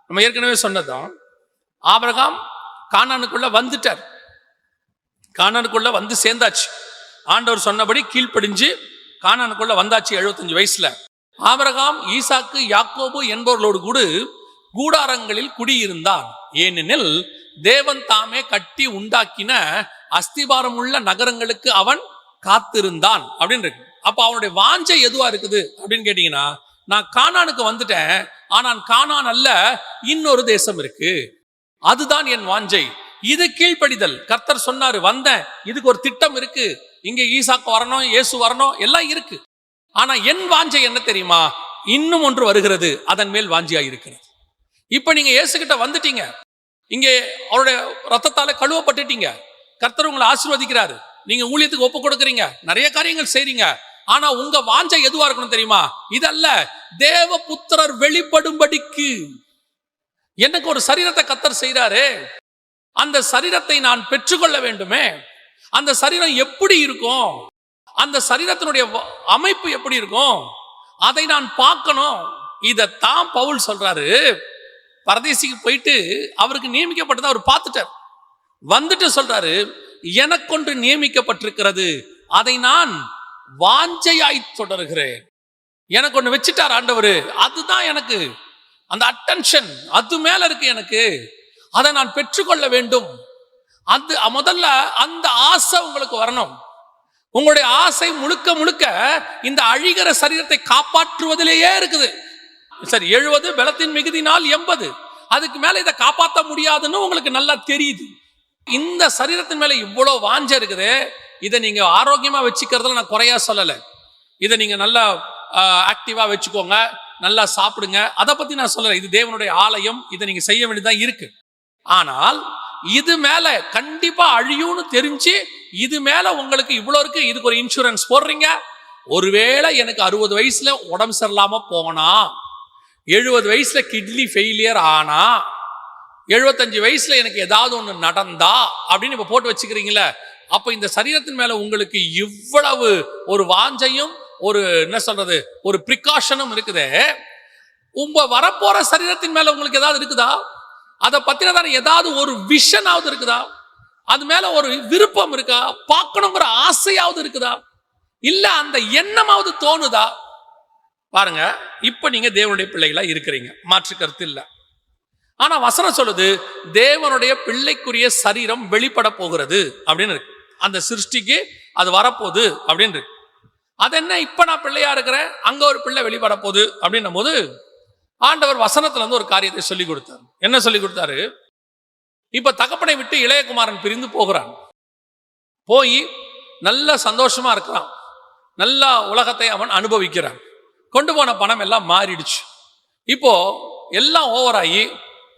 நம்ம ஏற்கனவே சொன்னதான், ஆபிரகாம் கானானுக்குள்ள வந்துட்டார். கானானுக்குள்ள வந்து சேர்ந்தாச்சு. ஆண்டவர் சொன்னபடி கீழ்ப்படிஞ்சு கானானுக்குள்ள வந்தாச்சு 75 வயசுல. ஆபிரகாம் ஈசாக்கு யாக்கோபு என்பவர்களோடு கூட கூடாரங்களில் குடியிருந்தான். ஏனெனில் தேவன் தாமே கட்டி உண்டாக்கின அஸ்திபாரம் உள்ள நகரங்களுக்கு அவன் காத்திருந்தான் அப்படின்னு இருக்கு. அப்ப அவனுடைய வாஞ்சை எதுவா இருக்குது அப்படின்னு கேட்டீங்கன்னா, நான் கானானுக்கு வந்துட்டேன், ஆனால் கானான் அல்ல, இன்னொரு தேசம் இருக்கு, அதுதான் என் வாஞ்சை. இது கீழ்ப்படிதல். கர்த்தர் சொன்னாரு, வந்தேன், இதுக்கு ஒரு திட்டம் இருக்கு, இங்க ஈசாக்கு வரணும், இயேசு வரணும், எல்லாம் இருக்கு. ஆனா என் வாஞ்சை என்ன தெரியுமா? இன்னும் ஒன்று வருகிறது, அதன் மேல் வாஞ்சியா இருக்கிறது. இப்ப நீங்க இயேசு கிட்ட வந்துட்டீங்க, இங்க அவருடைய ரத்தத்தால கழுவப்பட்டுட்டீங்க, கர்த்தர் உங்களை ஆசீர்வதிக்கிறாரு, நீங்க ஊழியத்துக்கு ஒப்பு கொடுக்குறீங்க, நிறைய காரியங்கள் செய்றீங்க. ஆனா உங்க வாஞ்சை எதுவா இருக்கணும் தெரியுமா? இதல்ல, தேவ புத்திரர் வெளிப்படும்படிக்கு எனக்கு ஒரு சரீரத்தை கர்த்தர் செய்றாரு, அந்த சரீரத்தை நான் பெற்றுக்கொள்ள வேண்டுமே. அந்த சரீரம் எப்படி இருக்கும், அந்த சரீரத்தினுடைய அமைப்பு எப்படி இருக்கும், அதை நான் பார்க்கணும். இதைத்தான் பவுல் சொல்றாரு. பரதேசிக்கு போயிட்டு அவருக்கு நியமிக்கப்பட்டதை அவர் பார்த்துட்டார். வந்துட்டு சொல்றாரு, எனக்கொன்று நியமிக்கப்பட்டிருக்கிறது, அதை நான் வாஞ்சையாய் தொடர்கிறேன். எனக்கு ஒன்று வச்சுட்டார் ஆண்டவர், அதுதான் எனக்கு அந்த அட்டென்ஷன், அது மேல இருக்கு எனக்கு, அதை நான் பெற்றுக்கொள்ள வேண்டும். அது முதல்ல அந்த ஆசை உங்களுக்கு வரணும். உங்களுடைய ஆசை முழுக்க முழுக்க இந்த அழிகிற சரீரத்தை காப்பாற்றுவதிலேயே இருக்குது. சரி, 70 பலத்தின் மிகுதினால் 80, அதுக்கு மேல இதை காப்பாற்ற முடியாதுன்னு உங்களுக்கு நல்லா தெரியுது. இந்த சரீரத்தின் மேல இவ்வளவு வாஞ்சை இருக்குது. இதை நீங்க ஆரோக்கியமா வச்சுக்கிறதுல நான் குறையா சொல்லலை. இதை நீங்க நல்லா ஆக்டிவா வச்சுக்கோங்க, நல்லா சாப்பிடுங்க, அதை பத்தி நான் சொல்லலை. இது தேவனுடைய ஆலயம், இதை நீங்க செய்ய வேண்டியதான் இருக்கு. ஆனால் இது மேல கண்டிப்பா அழியும்னு தெரிஞ்சு இது மேல உங்களுக்கு இவ்வளவு இருக்கு, இதுக்கு ஒரு இன்சூரன்ஸ் போடுறீங்க. ஒருவேளை எனக்கு 60 வயசுல உடம்பு சரியில்லாம போனா, 70 வயசுல கிட்னி ஃபெயிலியர் ஆனா, 75 வயசுல எனக்கு ஏதாவது ஒண்ணு நடந்தா அப்படின்னு இப்ப போட்டு வச்சுக்கிறீங்களே, அப்ப இந்த சரீரத்தின் மேல உங்களுக்கு இவ்வளவு ஒரு வாஞ்சையும் ஒரு என்ன சொல்றது ஒரு பிரிகாஷனும் இருக்குது. உங்க வரப்போற சரீரத்தின் மேல உங்களுக்கு ஏதாவது இருக்குதா? அதை பத்தினதான ஏதாவது ஒரு விஷனாவது இருக்குதா? அது மேல ஒரு விருப்பம் இருக்கா? பார்க்கணுங்கிற ஆசையாவது இருக்குதா? இல்ல அந்த எண்ணமாவது தோணுதா? பாருங்க, இப்ப நீங்க தேவனுடைய பிள்ளைகளா இருக்கிறீங்க, மாற்று கருத்து இல்ல. ஆனா வசனம் சொல்லுது தேவனுடைய பிள்ளைக்குரிய சரீரம் வெளிப்பட போகிறது அப்படின்னு இருக்கு. அந்த சிருஷ்டிக்கு அது வரப்போகுது அப்படின்னு இருக்கு. அது என்ன, இப்ப நான் பிள்ளையா இருக்கிறேன், அங்க ஒரு பிள்ளை வெளிப்பட போகுது அப்படின்னும் போது ஆண்டவர் வசனத்துல இருந்து ஒரு காரியத்தை சொல்லி கொடுத்தாரு. என்ன சொல்லி கொடுத்தாரு? இப்ப தகப்பனை விட்டு இளையகுமாரன் பிரிந்து போகிறான். போய் நல்ல சந்தோஷமா இருக்கிறான். நல்ல உலகத்தை அவன் அனுபவிக்கிறான். கொண்டு போன பணம் எல்லாம் மாறிடுச்சு. இப்போ எல்லாம் ஓவராகி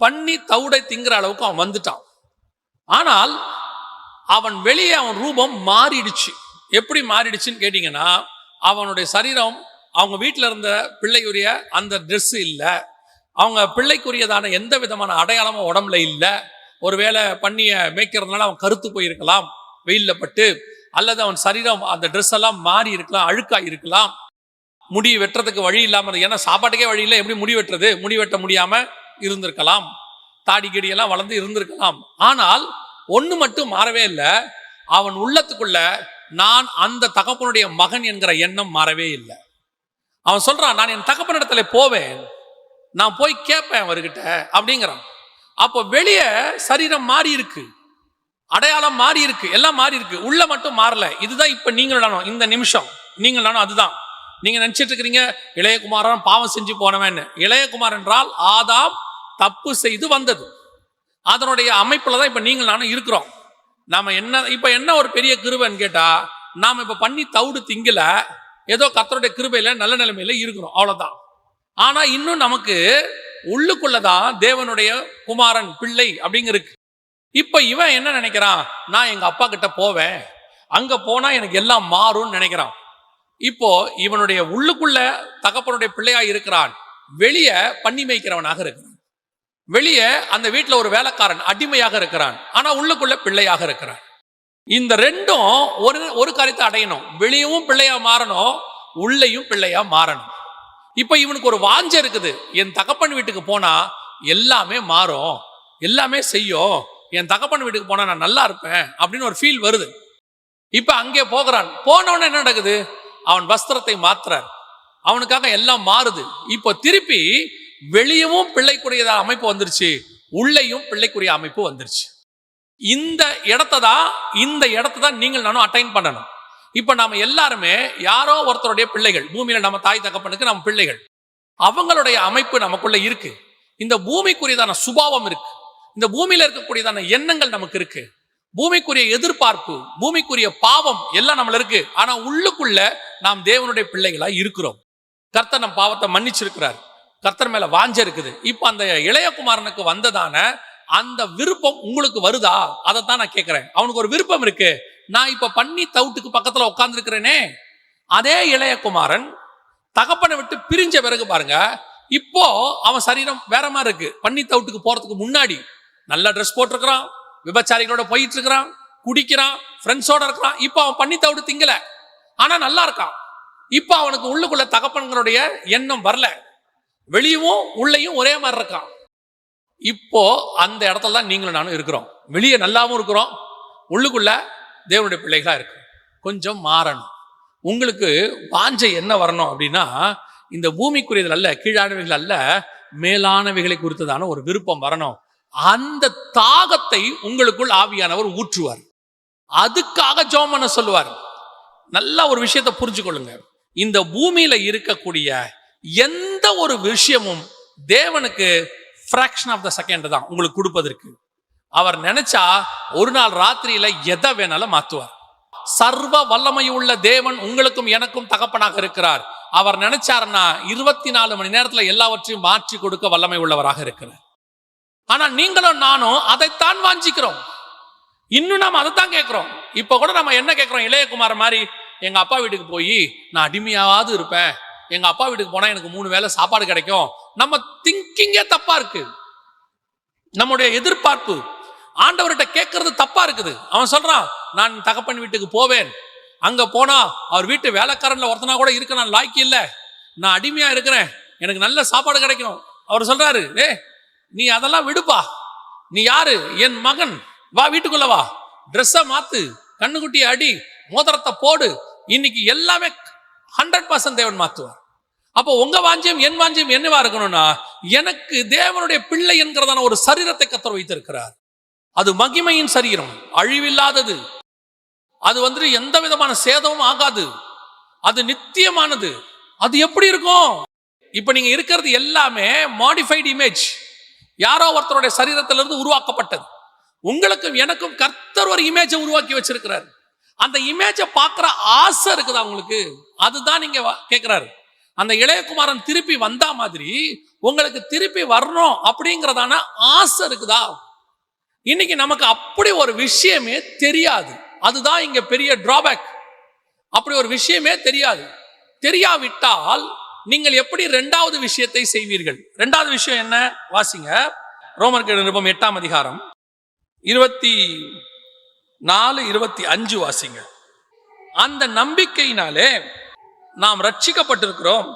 பண்ணி தவுடை திங்கிற அளவுக்கு அவன் வந்துட்டான். ஆனால் அவன் வெளியே அவன் ரூபம் மாறிடுச்சு. எப்படி மாறிடுச்சுன்னு கேட்டீங்கன்னா, அவனுடைய சரீரம் அவங்க வீட்டில் இருந்த பிள்ளைக்குரிய அந்த ட்ரெஸ் இல்லை, அவங்க பிள்ளைக்குரியதான எந்த விதமான அடையாளமும் உடம்புல இல்லை. ஒருவேளை பண்ணிய மேய்க்கிறதுனால அவன் கருத்து போயிருக்கலாம் வெயிலில் பட்டு, அல்லது அவன் சரீரம் அந்த ட்ரெஸ் எல்லாம் மாறி இருக்கலாம், அழுக்காக இருக்கலாம், முடி வெட்டுறதுக்கு வழி இல்லாமல், ஏன்னா சாப்பாட்டுக்கே வழி இல்லை, எப்படி முடி வெட்டுறது, முடி வெட்ட முடியாம இருந்திருக்கலாம், தாடி கடியெல்லாம் வளர்ந்து இருந்திருக்கலாம். ஆனால் ஒன்று மட்டும் மாறவே இல்லை, அவன் உள்ளத்துக்குள்ள நான் அந்த தகப்பனுடைய மகன் என்கிற எண்ணம் மாறவே இல்லை. அவன் சொல்றான், நான் என் தகப்பனிடத்துல போவேன், நான் போய் கேட்பேன் அவர்கிட்ட அப்படிங்கிறான். அப்போ வெளியே சரீரம் மாறி இருக்கு, அடையாளம் மாறி இருக்கு, எல்லாம் மாறி இருக்கு, உள்ள மட்டும் மாறல. இதுதான் இப்ப நீங்களும் இந்த நிமிஷம் நீங்களும் அதுதான் நீங்க நினைச்சிட்டு இருக்கிறீங்க இளையகுமாரன் பாவம் செஞ்சு போனவன். இளையகுமார் என்றால் ஆதாம் தப்பு செய்து வந்தது, அதனுடைய அமைப்புல தான் இப்ப நீங்கள் நானும் இருக்கிறோம். நாம என்ன ஒரு பெரிய கிருபைன்னு கேட்டா, நாம இப்ப பண்ணி தவுடு திங்கல, ஏதோ கர்த்தருடைய கிருபையில நல்ல நிலைமையில இருக்கிறோம், அவ்வளவுதான். ஆனா இன்னும் நமக்கு உள்ளுக்குள்ளதான் தேவனுடைய குமாரன் பிள்ளை அப்படிங்க இருக்கு. இப்ப இவன் என்ன நினைக்கிறான், நான் எங்க அப்பா கிட்ட போவேன், அங்க போனா எனக்கு எல்லாம் மாறும்னு நினைக்கிறான். இப்போ இவனுடைய உள்ளுக்குள்ள தகப்பனுடைய பிள்ளையா இருக்கிறான், வெளியே பண்ணி மேய்க்கிறவனாக இருக்கிறான், வெளியே அந்த வீட்டுல ஒரு வேலைக்காரன் அடிமையாக இருக்கிறான், ஆனா உள்ளுக்குள்ள பிள்ளையாக இருக்கிறான். இந்த ரெண்டும் ஒரு காரியத்தை அடையணும், வெளியவும் பிள்ளையா மாறணும், உள்ளேயும் பிள்ளையா மாறணும். இப்ப இவனுக்கு ஒரு வாஞ்சை இருக்குது, என் தகப்பன் வீட்டுக்கு போனா எல்லாமே மாறும், எல்லாமே செய்யும், என் தகப்பன் வீட்டுக்கு போனா நான் நல்லா இருப்பேன் அப்படின்னு ஒரு ஃபீல் வருது. இப்ப அங்கே போகிறான். போனவன என்ன நடக்குது, அவன் வஸ்திரத்தை மாத்துறார், அவனுக்காக எல்லாம் மாறுது. இப்போ திருப்பி வெளியவும் பிள்ளைக்குரிய அமைப்பு வந்துருச்சு, உள்ளேயும் பிள்ளைக்குரிய அமைப்பு வந்துருச்சு. இந்த இடத்தை தான் நீங்கள் நானும் அட்டைன் பண்ணணும். இப்ப நாம எல்லாருமே யாரோ ஒருத்தருடைய பிள்ளைகள், பூமியில நம்ம தாய் தகப்பனுக்கு நம்ம பிள்ளைகள், அவங்களுடைய அமைப்பு நமக்குள்ள இருக்கு. இந்த பூமிக்குரியதான சுபாவம் இருக்கு, இந்த பூமியில இருக்கக்கூடியதான எண்ணங்கள் நமக்கு இருக்கு, பூமிக்குரிய எதிர்பார்ப்பு, பூமிக்குரிய பாவம் எல்லாம் நம்மள இருக்கு. ஆனா உள்ளுக்குள்ள நாம் தேவனுடைய பிள்ளைகளா இருக்கிறோம். கர்த்தர் நம் பாவத்தை மன்னிச்சிருக்கிறார், கர்த்தர் மேல வாஞ்ச இருக்குது. இப்ப அந்த இளையகுமாரனுக்கு வந்ததான அந்த விருப்பம் உங்களுக்கு வருதா? அதைத்தான் நான் கேட்கிறேன். அவனுக்கு ஒரு விருப்பம் இருக்கு, நான் இப்ப பண்ணி தவுட்டுக்கு பக்கத்துல உட்கார்ந்து இருக்கிறேனே, அதே இளையகுமாரன் தகப்பனை விட்டு பிரிஞ்ச பிறகு பாருங்க, இப்போ அவன் சரீரம் வேற மாதிரி இருக்கு. பண்ணி தவுட்டுக்கு போறதுக்கு முன்னாடி நல்ல ட்ரெஸ் போட்டிருக்கிறான், விபச்சாரிகளோட போயிட்டு இருக்கிறான், குடிக்கிறான், ஃப்ரெண்ட்ஸோட இருக்கிறான். இப்போ அவன் பண்ணி தவுடு திங்கல, ஆனா நல்லா இருக்கான். இப்போ அவனுக்கு உள்ளுக்குள்ள தகப்பன்களுடைய எண்ணம் வரல, வெளியும் உள்ளேயும் ஒரே மாதிரி இருக்கான். இப்போ அந்த இடத்துல தான் நீங்களும் நானும் இருக்கிறோம். வெளியே நல்லாவும் இருக்கிறோம், உள்ளுக்குள்ள தேவனுடைய பிள்ளைகளா இருக்கு. கொஞ்சம் மாறணும். உங்களுக்கு வாஞ்சை என்ன வரணும் அப்படின்னா, இந்த பூமிக்குரியது அல்ல, கீழானவைகள் அல்ல, மேலானவைகளை குறித்ததான ஒரு விருப்பம் வரணும். அந்த தாகத்தை உங்களுக்குள் ஆவியானவர் ஊற்றுவார். அதுக்காக ஜெபம் பண்ண சொல்லுவார். நல்ல ஒரு விஷயத்தை புரிஞ்சுக்கொள்ளுங்க, இந்த பூமியில இருக்கக்கூடிய எந்த ஒரு விஷயமும் தேவனுக்கு fraction of the second தான் உங்களுக்கு கொடுப்பதற்கு. அவர் நினைச்சா ஒரு நாள் ராத்திரியில எதை வேணாலும் மாத்துவார். சர்வ வல்லமை உள்ள தேவன் உங்களுக்கும் எனக்கும் தகப்பனாக இருக்கிறார். அவர் நினைச்சாருன்னா 24 மணி நேரத்துல எல்லாவற்றையும் மாற்றி கொடுக்க வல்லமை உள்ளவராக இருக்கிறார். ஆனா நீங்களும் நானும் அதைத்தான் வாஞ்சிக்கிறோம், இன்னும் நாம அதைத்தான் கேட்கிறோம். இப்ப கூட நம்ம என்ன கேட்கிறோம், இளையகுமார் மாதிரி எங்க அப்பா வீட்டுக்கு போய் நான் அடிமையாவது இருப்பேன், எங்க அப்பா வீட்டுக்கு போனா எனக்கு 3 வேளை சாப்பாடு கிடைக்கும். நம்ம திங்கிங்கே தப்பா இருக்கு, நம்முடைய எதிர்பார்ப்பு ஆண்டவர்கிட்ட கேட்கறது தப்பா இருக்குது. அவன் சொல்றான், நான் தகப்பன் வீட்டுக்கு போவேன், அங்க போனா அவர் வீட்டு வேலைக்காரன்ல ஒருத்தனா கூட இருக்க நான் லாய்க்கு இல்ல, நான் அடிமையா இருக்கிறேன், எனக்கு நல்ல சாப்பாடு கிடைக்கும். அவர் சொல்றாரு, நீ அதெல்லாம் விடுப்பா, நீ யாரு, என் மகன், வா வீட்டுக்குள்ள வா, ட்ரெஸ்ஸை மாத்து, கண்ணுக்குட்டியை அடி, மோதிரத்தை போடு, இன்னைக்கு எல்லாமே 100% தேவன் மாத்துவார். அப்போ உங்க வாஞ்சியம் என் வாஞ்சியம் என்னவா இருக்கணும்னா, எனக்கு தேவனுடைய பிள்ளை என்கிறதான ஒரு சரீரத்தை கர்த்தர் வைத்திருக்கிறார். அது மகிமையின் சரீரம், அழிவில்லாதது. அது எந்த விதமான சேதமும் ஆகாது. அது நித்தியமானது. அது எப்படி இருக்கும்? இப்ப நீங்க இருக்கிறது எல்லாமே மாடிஃபைடு இமேஜ், யாரோ ஒருத்தருடைய சரீரத்திலிருந்து உருவாக்கப்பட்டது. உங்களுக்கும் எனக்கும் கர்த்தர் ஒரு இமேஜை உருவாக்கி வச்சிருக்கிறார். அந்த இமேஜை பார்க்கிற ஆசை இருக்குதா உங்களுக்கு? அதுதான் நீங்க கேட்கிறாரு. அந்த இளையகுமாரன் திருப்பி வந்தா மாதிரி உங்களுக்கு திருப்பி வரணும் அப்படிங்கிறதான ஆசை இருக்குதா? இன்னைக்கு நமக்கு அப்படி ஒரு விஷயமே தெரியாது. அதுதான் இங்க பெரிய டிராபேக். அப்படி ஒரு விஷயமே தெரியாது. தெரியாவிட்டால் நீங்கள் எப்படி இரண்டாவது விஷயத்தை செய்வீர்கள்? இரண்டாவது விஷயம் என்ன? வாசிங்க, ரோமருக்கு நிருபம் 8ஆம் அதிகாரம் 24, 25 வாசிங்க. அந்த நம்பிக்கையினாலே நாம் ரட்சிக்கப்பட்டிருக்கிறோம்.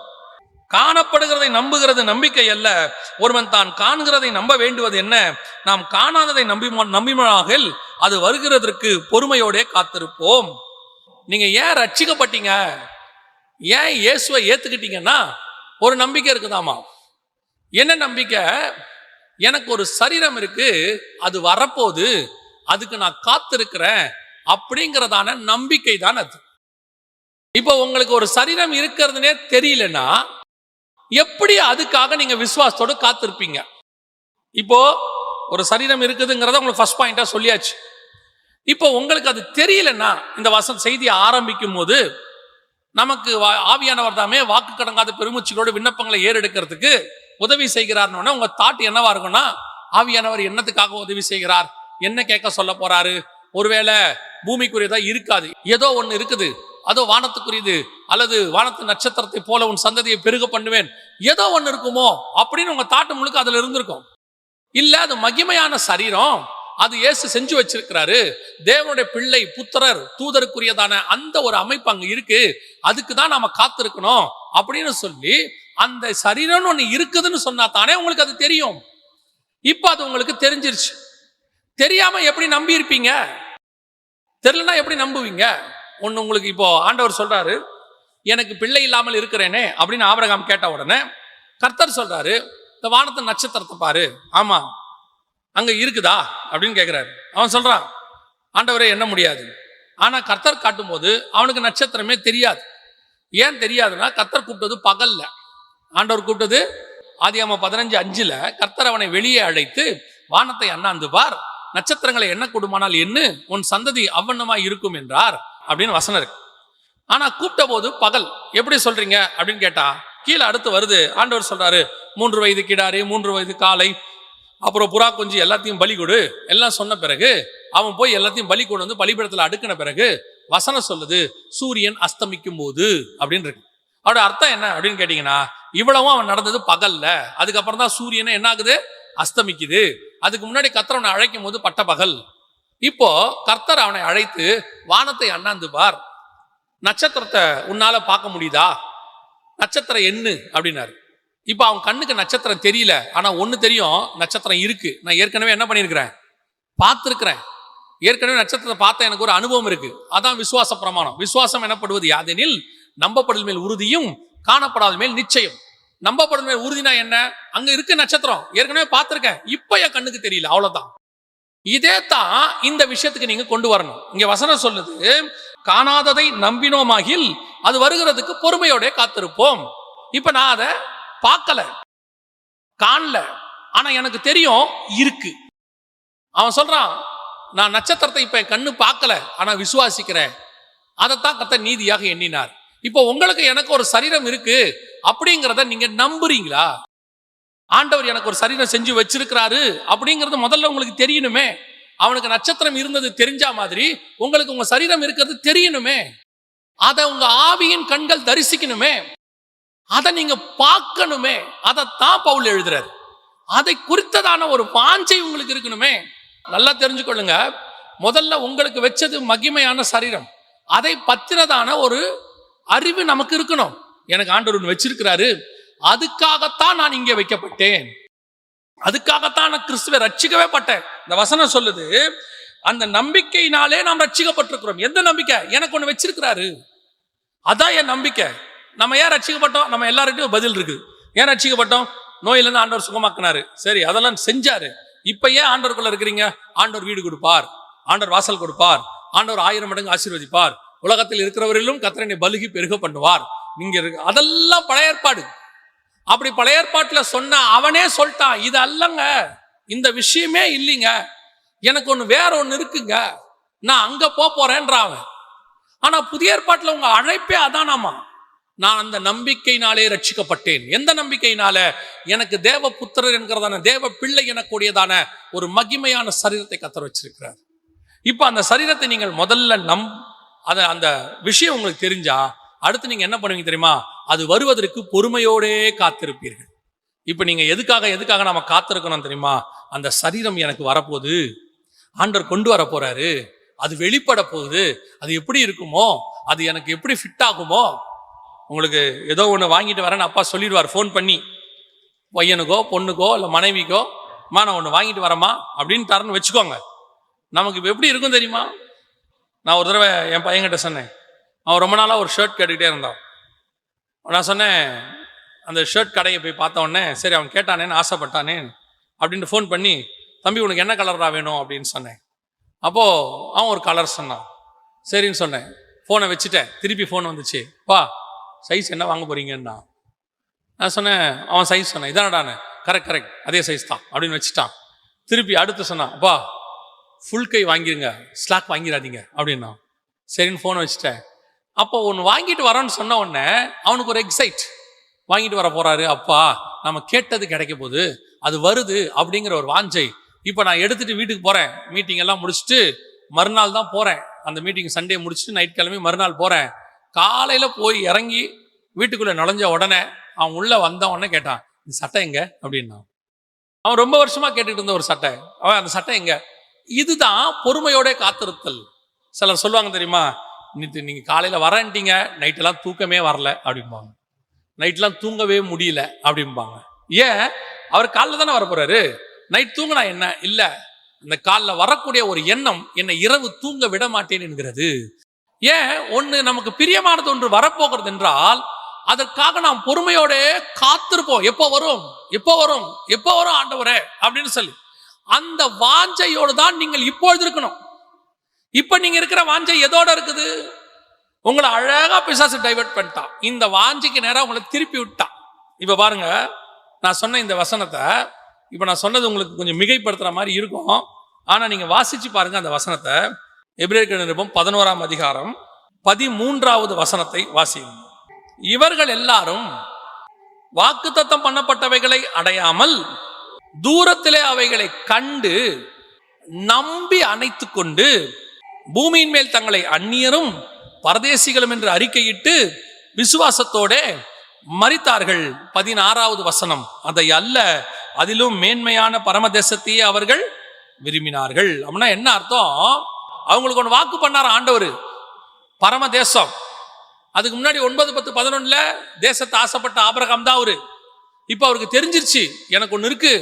காணப்படுகிறதை நம்புகிறது நம்பிக்கை அல்ல, ஒருவன் தான் காண்கிறதை நம்ப வேண்டுவது என்ன? நாம் காணாததை நம்பினால் அது வருகிறதற்கு பொறுமையோட காத்திருப்போம். நீங்க ஏன் ரட்சிக்கப்பட்டீங்க, ஏன் இயேசுவை ஏத்துக்கிட்டீங்கன்னா ஒரு நம்பிக்கை இருக்குதாமா. என்ன நம்பிக்கை? எனக்கு ஒரு சரீரம் இருக்கு, அது வரப்போகுது, அதுக்கு நான் காத்திருக்கிறேன் அப்படிங்கிறதான நம்பிக்கை தான் அது. இப்போ உங்களுக்கு ஒரு சரீரம் இருக்கிறதுனே தெரியலன்னா எப்படி அதுக்காக நீங்க விசுவாசத்தோடு காத்திருப்பீங்க? இப்போ ஒரு சரீரம் இருக்குதுங்கிறத உங்களுக்கு ஃபர்ஸ்ட் பாயிண்டா சொல்லியாச்சு. இப்போ உங்களுக்கு அது தெரியலன்னா, இந்த செய்தியை ஆரம்பிக்கும் போது நமக்கு ஆவியானவர் தாமே வாக்கு கடங்காத பெருமூச்சுகளோடு விண்ணப்பங்களை ஏறெடுக்கிறதுக்கு உதவி செய்கிறார்னு உங்க தாட் என்னவா இருக்கும்னா, ஆவியானவர் என்னத்துக்காக உதவி செய்கிறார், என்ன கேட்க சொல்ல போறாரு? ஒருவேளை பூமிக்குரியதா இருக்காது, ஏதோ ஒண்ணு இருக்குது, அதோ வானத்துக்குரியது, அல்லது வானத்து நட்சத்திரத்தை போல உன் சந்ததியை பெருக பண்ணுவேன், ஏதோ ஒண்ணு இருக்குமோ அப்படின்னு உங்க தாட்டு முழுக்க அதுல இருந்திருக்கும். இல்ல, அது மகிமையான சரீரம், அது இயேசு செஞ்சு வச்சிருக்கிறாரு, தேவனுடைய பிள்ளை புத்திரர் தூதருக்குரியதான அந்த ஒரு அமைப்பு அங்க இருக்கு, அதுக்கு தான் நாம காத்திருக்கணும் அப்படின்னு சொல்லி அந்த சரீரம் ஒண்ணு இருக்குதுன்னு சொன்னா தானே உங்களுக்கு அது தெரியும். இப்ப அது உங்களுக்கு தெரிஞ்சிருச்சு. தெரியாம எப்படி நம்பி இருப்பீங்க? தெரியலன்னா எப்படி நம்புவீங்க? ஒண்ணு உங்களுக்கு இப்போ ஆண்டவர் சொல்றாரு, எனக்கு பிள்ளை இல்லாமல் இருக்கிறேனே அப்படின்னு ஆபிரகாம் கேட்ட உடனே கர்த்தர் சொல்றாரு, இந்த வானத்து நட்சத்திரத்தை பாரு. ஆமா, அங்க இருக்குதா அப்படின்னு கேட்கிறாரு. அவன் சொல்றான், ஆண்டவரே எண்ண முடியாது. ஆனா கர்த்தர் காட்டும் போது அவனுக்கு நட்சத்திரமே தெரியாது. ஏன் தெரியாதுன்னா, கர்த்தர் கூப்பிட்டது பகல்ல, ஆண்டவர் கூப்பிட்டது ஆதியாகமம் 15:5 கர்த்தர் அவனை வெளியே அழைத்து வானத்தை அண்ணாந்து பார், நட்சத்திரங்களை எண்ண கூடுமானால் எண்ணு, உன் சந்ததி அவ்வண்ணமாய் இருக்கும் என்றார் அப்படின்னு வசனம் இருக்கு. ஆனா கூப்பிட்ட போது பகல். எப்படி சொல்றீங்க அப்படின்னு கேட்டா, கீழே அடுத்து வருது, ஆண்டவர் சொல்றாரு 3 வயது கிடாரி, 3 வயது காளை, அப்புறம் புறா குஞ்சு எல்லாத்தையும் பலி கொடு எல்லாம் சொன்ன பிறகு அவன் போய் எல்லாத்தையும் பலி கொண்டு வந்து பலிபீடத்துல அடுக்கின பிறகு வசனம் சொல்லுது சூரியன் அஸ்தமிக்கும் போது அப்படின்னு இருக்கு. அவரோட அர்த்தம் என்ன அப்படின்னு கேட்டீங்கன்னா, இவ்வளவும் அவன் நடந்தது பகல்ல, அதுக்கப்புறம் தான் சூரியனை என்ன ஆகுது, அஸ்தமிக்குது. அதுக்கு முன்னாடி கர்த்தர் அவனை அழைக்கும் போது பட்ட பகல். இப்போ கர்த்தர் அவனை அழைத்து வானத்தை அண்ணாந்து பார், நட்சத்திரத்தை உன்னால பார்க்க முடியுதா, நட்சத்திரம் எண்ணு அப்படின்னாரு. இப்ப அவன் கண்ணுக்கு நட்சத்திரம் தெரியல, ஆனா ஒண்ணு தெரியும், நட்சத்திரம் இருக்கு. நான் ஏற்கனவே என்ன பண்ணிருக்கிறேன், பார்த்திருக்கிறேன். ஏற்கனவே நட்சத்திரத்தை பார்த்த எனக்கு ஒரு அனுபவம் இருக்கு. அதான் விசுவாச பிரமாணம். விசுவாசம் எனப்படுவது யாதெனில் நம்பப்படல் மேல் உறுதியும் காணப்படாத மேல் நிச்சயம். நம்பப்படல் மேல் உறுதினா என்ன? அங்க இருக்கு நட்சத்திரம், ஏற்கனவே பார்த்திருக்கேன், இப்ப என் கண்ணுக்கு தெரியல, அவ்வளவுதான். இதே தான் இந்த விஷயத்துக்கு நீங்க கொண்டு வரணும். இங்க வசனம் சொல்லுது, காணாததை நம்பினோமாகில் அது வருகிறதுக்கு பொறுமையோட காத்திருப்போம். இப்ப நான் அதை பார்க்கல, காணல, ஆனா எனக்கு தெரியும் இருக்கு. அவன் சொல்றான், நான் நட்சத்திரத்தை இப்ப கண்ணு பார்க்கல, ஆனா விசுவாசிக்கிறேன். அதைத்தான் கர்த்தர் நீதியாக எண்ணினார். இப்போ உங்களுக்கு எனக்கு ஒரு சரீரம் இருக்கு அப்படிங்கிறத நீங்க நம்புறீங்களா? ஆண்டவர் எனக்கு ஒரு சரீரம் செஞ்சு வச்சிருக்கிறாரு அப்படிங்கிறது முதல்ல உங்களுக்கு தெரியணுமே. அவனுக்கு நட்சத்திரம் இருந்தது தெரிஞ்சா மாதிரி உங்களுக்கு உங்க சரீரம் இருக்கிறது தெரியணுமே. அதை உங்க ஆவியின் கண்கள் தரிசிக்கணுமே, அதை நீங்க பார்க்கணுமே. அதைத்தான் பவுல் எழுதுறாரு. அதை குறித்ததான ஒரு வாஞ்சை உங்களுக்கு இருக்கணுமே. நல்லா தெரிஞ்சுக்கொள்ளுங்க, முதல்ல உங்களுக்கு வச்சது மகிமையான சரீரம், அதை பத்தினதான ஒரு அறிவு நமக்கு இருக்கணும். எனக்கு ஆண்டவர் வச்சிருக்கிறாரு, அதுக்காகத்தான் நான் இங்கே வைக்கப்பட்டேன், அதுக்காகத்தான் நான் கிறிஸ்துவை ரட்சிக்கவே பட்டேன். இந்த வசனம் சொல்லுது, அந்த நம்பிக்கையினாலே நாம் ரட்சிக்கப்பட்டிருக்கிறோம். எந்த நம்பிக்கை? எனக்கு ஒண்ணு வச்சிருக்கிறாரு, அதான் என் நம்பிக்கை. நம்ம ஏன் ரட்சிக்கப்பட்டோம்? நம்ம எல்லார்கிட்டையும் பதில் இருக்குது. ஏன் ரட்சிக்கப்பட்டோம்? நோயிலிருந்து ஆண்டவர் சுகமாக்குனாரு, சரி அதெல்லாம் செஞ்சாரு. இப்ப ஏன் ஆண்டவருக்குள்ள இருக்கிறீங்க? ஆண்டவர் வீடு கொடுப்பார், ஆண்டவர் வாசல் கொடுப்பார், ஆண்டவர் 1000 மடங்கு ஆசீர்வதிப்பார், உலகத்தில் இருக்கிறவரிலும் கர்த்தரை பலுகி பெருக பண்ணுவார். நீங்க அதெல்லாம் பழைய ஏற்பாடு. அப்படி பழைய ஏற்பாட்டுல சொன்ன அவனே சொல்லிட்டான், இது அல்லங்க, இந்த விஷயமே இல்லைங்க, எனக்கு ஒண்ணு வேற ஒண்ணு இருக்குங்க, நான் அங்க போறேன்றான். ஆனா புதிய ஏற்பாட்டுல உங்க அழைப்பே அதானாமா, நான் அந்த நம்பிக்கையினாலே ரட்சிக்கப்பட்டேன். எந்த நம்பிக்கையினால? எனக்கு தேவ புத்திரர் என்கிறதான தேவ பிள்ளை எனக்கூடியதான ஒரு மகிமையான சரீரத்தை கர்த்தர் வச்சிருக்கிறார். இப்ப அந்த சரீரத்தை நீங்கள் முதல்ல அந்த விஷயம் உங்களுக்கு தெரிஞ்சா அடுத்து நீங்க என்ன பண்ணுவீங்க தெரியுமா? அது வருவதற்கு பொறுமையோடே காத்திருப்பீர்கள். இப்ப நீங்க எதுக்காக நாம காத்திருக்கணும் தெரியுமா? அந்த சரீரம் எனக்கு வரப்போகுது, ஆண்டவர் கொண்டு வர போறாரு, அது வெளிப்பட போகுது, அது எப்படி இருக்குமோ, அது எனக்கு எப்படி ஃபிட் ஆகுமோ. உங்களுக்கு ஏதோ ஒன்று வாங்கிட்டு வரேன்னு அப்பா சொல்லிடுவார் ஃபோன் பண்ணி, பையனுக்கோ பொண்ணுக்கோ இல்லை மனைவிக்கோ, நான் ஒன்று வாங்கிட்டு வரேம்மா அப்படின்னு தரேன்னு வச்சுக்கோங்க. நமக்கு இப்போ எப்படி இருக்கும் தெரியுமா? நான் ஒரு தடவை என் பையன்கிட்ட சொன்னேன், அவன் ரொம்ப நாளாக ஒரு ஷர்ட் கேட்டுக்கிட்டே இருந்தான். நான் சொன்னேன், அந்த ஷர்ட் கடையை போய் பார்த்த உடனே சரி அவன் கேட்டானேன்னு ஆசைப்பட்டானே அப்படின்ட்டு ஃபோன் பண்ணி, தம்பி உனக்கு என்ன கலராக வேணும் அப்படின்னு சொன்னேன். அப்போது அவன் ஒரு கலர் சொன்னான். சரின்னு சொன்னேன், ஃபோனை வச்சுட்டேன். திருப்பி ஃபோன் வந்துச்சு, பா சைஸ் என்ன வாங்க போறீங்கன்னா. நான் சொன்னேன், அவன் சைஸ் சொன்னேன், இதானடானே, கரெக்ட் அதே சைஸ் தான் அப்படின்னு வச்சுட்டான். திருப்பி அடுத்து சொன்னான், அப்பா ஃபுல் கை வாங்கிருங்க, ஸ்லாக் வாங்கிடாதீங்க அப்படின்னா. சரின்னு ஃபோனை வச்சுட்டேன். அப்போ ஒன்று வாங்கிட்டு வரோன்னு சொன்ன உடனே அவனுக்கு ஒரு எக்ஸைட், வாங்கிட்டு வர போறாரு, அப்பா நம்ம கேட்டது கிடைக்க போகுது, அது வருது அப்படிங்கிற ஒரு வாஞ்சை. இப்போ நான் எடுத்துட்டு வீட்டுக்கு போறேன், மீட்டிங் எல்லாம் முடிச்சுட்டு மறுநாள் தான் போறேன். அந்த மீட்டிங் சண்டே முடிச்சுட்டு நைட் கிளம்பி மறுநாள் போறேன். காலையில போய் இறங்கி வீட்டுக்குள்ள நுழைஞ்ச உடனே அவன் உள்ள வந்த உடனே கேட்டான், இந்த சட்டை எங்க அப்படின்னா. அவன் ரொம்ப வருஷமா கேட்டுட்டு இருந்த ஒரு சட்டை, அவன் அந்த சட்டை எங்க. இதுதான் பொறுமையோட காத்திருத்தல். சிலர் சொல்லுவாங்க தெரியுமா, நீங்க காலையில வரேன்ட்டீங்க, நைட்டெல்லாம் தூக்கமே வரல அப்படிம்பாங்க, நைட்லாம் தூங்கவே முடியல அப்படிம்பாங்க. ஏன்? அவர் காலைல தானே வர போறாரு, நைட் தூங்கினா என்ன இல்ல, இந்த காலில் வரக்கூடிய ஒரு எண்ணம் என்னை இரவு தூங்க விட மாட்டேன் என்கிறது. ஏன்? ஒண்ணு நமக்கு பிரியமானது ஒன்று வரப்போகிறது என்றால் அதற்காக நாம் பொறுமையோட காத்திருப்போம். எப்போ வரும் எப்போ வரும் எப்போ வரும் ஆண்டவரே அப்படின்னு சொல்லி. அந்த வாஞ்சையோடு தான் நீங்கள் இப்பொழுது இருக்கணும். இப்ப நீங்க இருக்கிற வாஞ்சை எதோட இருக்குது? உங்களை அழகா பிசாசு டைவர்ட் பண்ணிட்டான், இந்த வாஞ்சைக்கு நேரம் உங்களை திருப்பி விட்டான். இப்ப பாருங்க, நான் சொன்ன இந்த வசனத்தை, இப்ப நான் சொன்னது உங்களுக்கு கொஞ்சம் மிகைப்படுத்துற மாதிரி இருக்கும், ஆனா நீங்க வாசிச்சு பாருங்க அந்த வசனத்தை. எபிரேயர் நிருபம் 11ஆம் அதிகாரம் 13வது வசனத்தை வாசிங்க. இவர்கள் எல்லாரும் வாக்குத்தத்தம் பண்ணப்பட்டவைகளை அடையாமல் தூரத்திலே அவைகளை கண்டு நம்பி அணைத்துக் கொண்டு பூமியின் மேல் தங்களை அந்நியரும் பரதேசிகளும் என்று அறிக்கையிட்டு விசுவாசத்தோட மரித்தார்கள். 16வது வசனம், அதை அல்ல அதிலும் மேன்மையான பரமதேசத்தையே அவர்கள் விரும்பினார்கள். அப்படின்னா என்ன அர்த்தம்? அவங்களுக்கு ஒன்று வாக்கு பண்ணார் ஆண்டவர், பரமதேசம். அதுக்கு முன்னாடி 9, 10, 11 தேசத்தை ஆசைப்பட்ட ஆபிரகாம் தான் அவரு. இப்ப அவருக்கு தெரிஞ்சிருச்சு எனக்கு ஒன்று இருக்கு,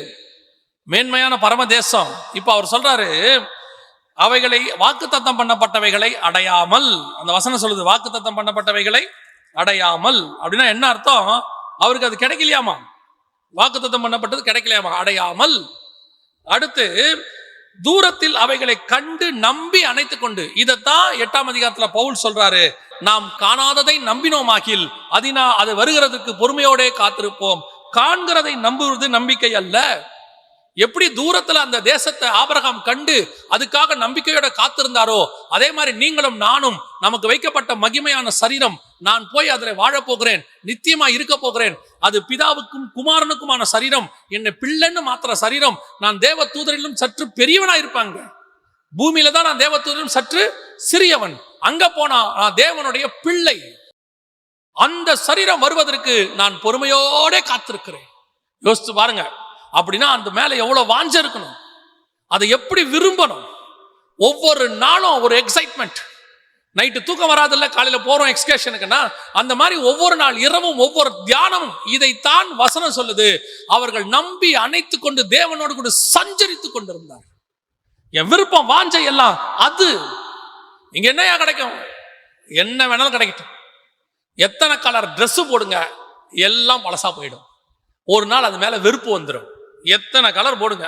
மேன்மையான பரமதேசம். இப்ப அவர் சொல்றாரு, அவைகளை வாக்குத்தத்தம் பண்ணப்பட்டவைகளை அடையாமல். அந்த வசனம் சொல்லுது வாக்குத்தத்தம் பண்ணப்பட்டவைகளை அடையாமல். அப்படின்னா என்ன அர்த்தம்? அவருக்கு அது கிடைக்கலையாமா, வாக்குத்தத்தம் பண்ணப்பட்டது கிடைக்கலையாமா, அடையாமல். அடுத்து தூரத்தில் அவைகளை கண்டு நம்பி அணைத்துக் கொண்டு. இதைத்தான் 8ஆம் அதிகாரத்துல பவுல் சொல்றாரு, நாம் காணாததை நம்பினோமாகில் அது வருகிறதுக்கு பொறுமையோட காத்திருப்போம். காண்கிறதை நம்புவது நம்பிக்கை அல்ல. எப்படி தூரத்துல அந்த தேசத்தை ஆபிரகாம் கண்டு அதுக்காக நம்பிக்கையோட காத்திருந்தாரோ, அதே மாதிரி நீங்களும் நானும் நமக்கு வைக்கப்பட்ட மகிமையான சரீரம், நான் போய் அதில் வாழப்போகிறேன், நித்தியமா இருக்க போகிறேன், அது பிதாவுக்கும் குமாரனுக்குமான சரீரம், என்னை பிள்ளைன்னு மாத்திர சரீரம். நான் தேவ தூதரிலும் சற்று பெரியவனா இருப்பாங்க, பூமியில தான் நான் தேவ தூதரிலும் சற்று சிறியவன், அங்க போனா நான் தேவனுடைய பிள்ளை. அந்த சரீரம் வருவதற்கு நான் பொறுமையோட காத்திருக்கிறேன். யோசிச்சு பாருங்க. அப்படின்னா அந்த மேல எவ்வளவு வாஞ்சை இருக்கணும், அதை எப்படி விரும்பணும். ஒவ்வொரு நாளும் ஒரு எக்ஸைட்மெண்ட். நைட்டு தூக்கம் வராதில்ல, காலையில போறோம் எக்ஸ்கர்ஷனுக்குன்னா, அந்த மாதிரி ஒவ்வொரு நாள் இரவும் ஒவ்வொரு தியானமும் இதைத்தான் வசனம் சொல்லுது. அவர்கள் நம்பி அணைத்துக் கொண்டு தேவனோடு கூட சஞ்சரித்துக் கொண்டிருந்தார். என் விருப்பம் வாஞ்சை எல்லாம் அது. இங்க என்னையா கிடைக்கும்? என்ன வேணாலும் கிடைக்கட்டும், எத்தனை கலர் ட்ரெஸ் போடுங்க, எல்லாம் பழசா போயிடும். ஒரு நாள் அது மேல வெறுப்பு வந்துடும். எத்தனை கலர் போடுங்க,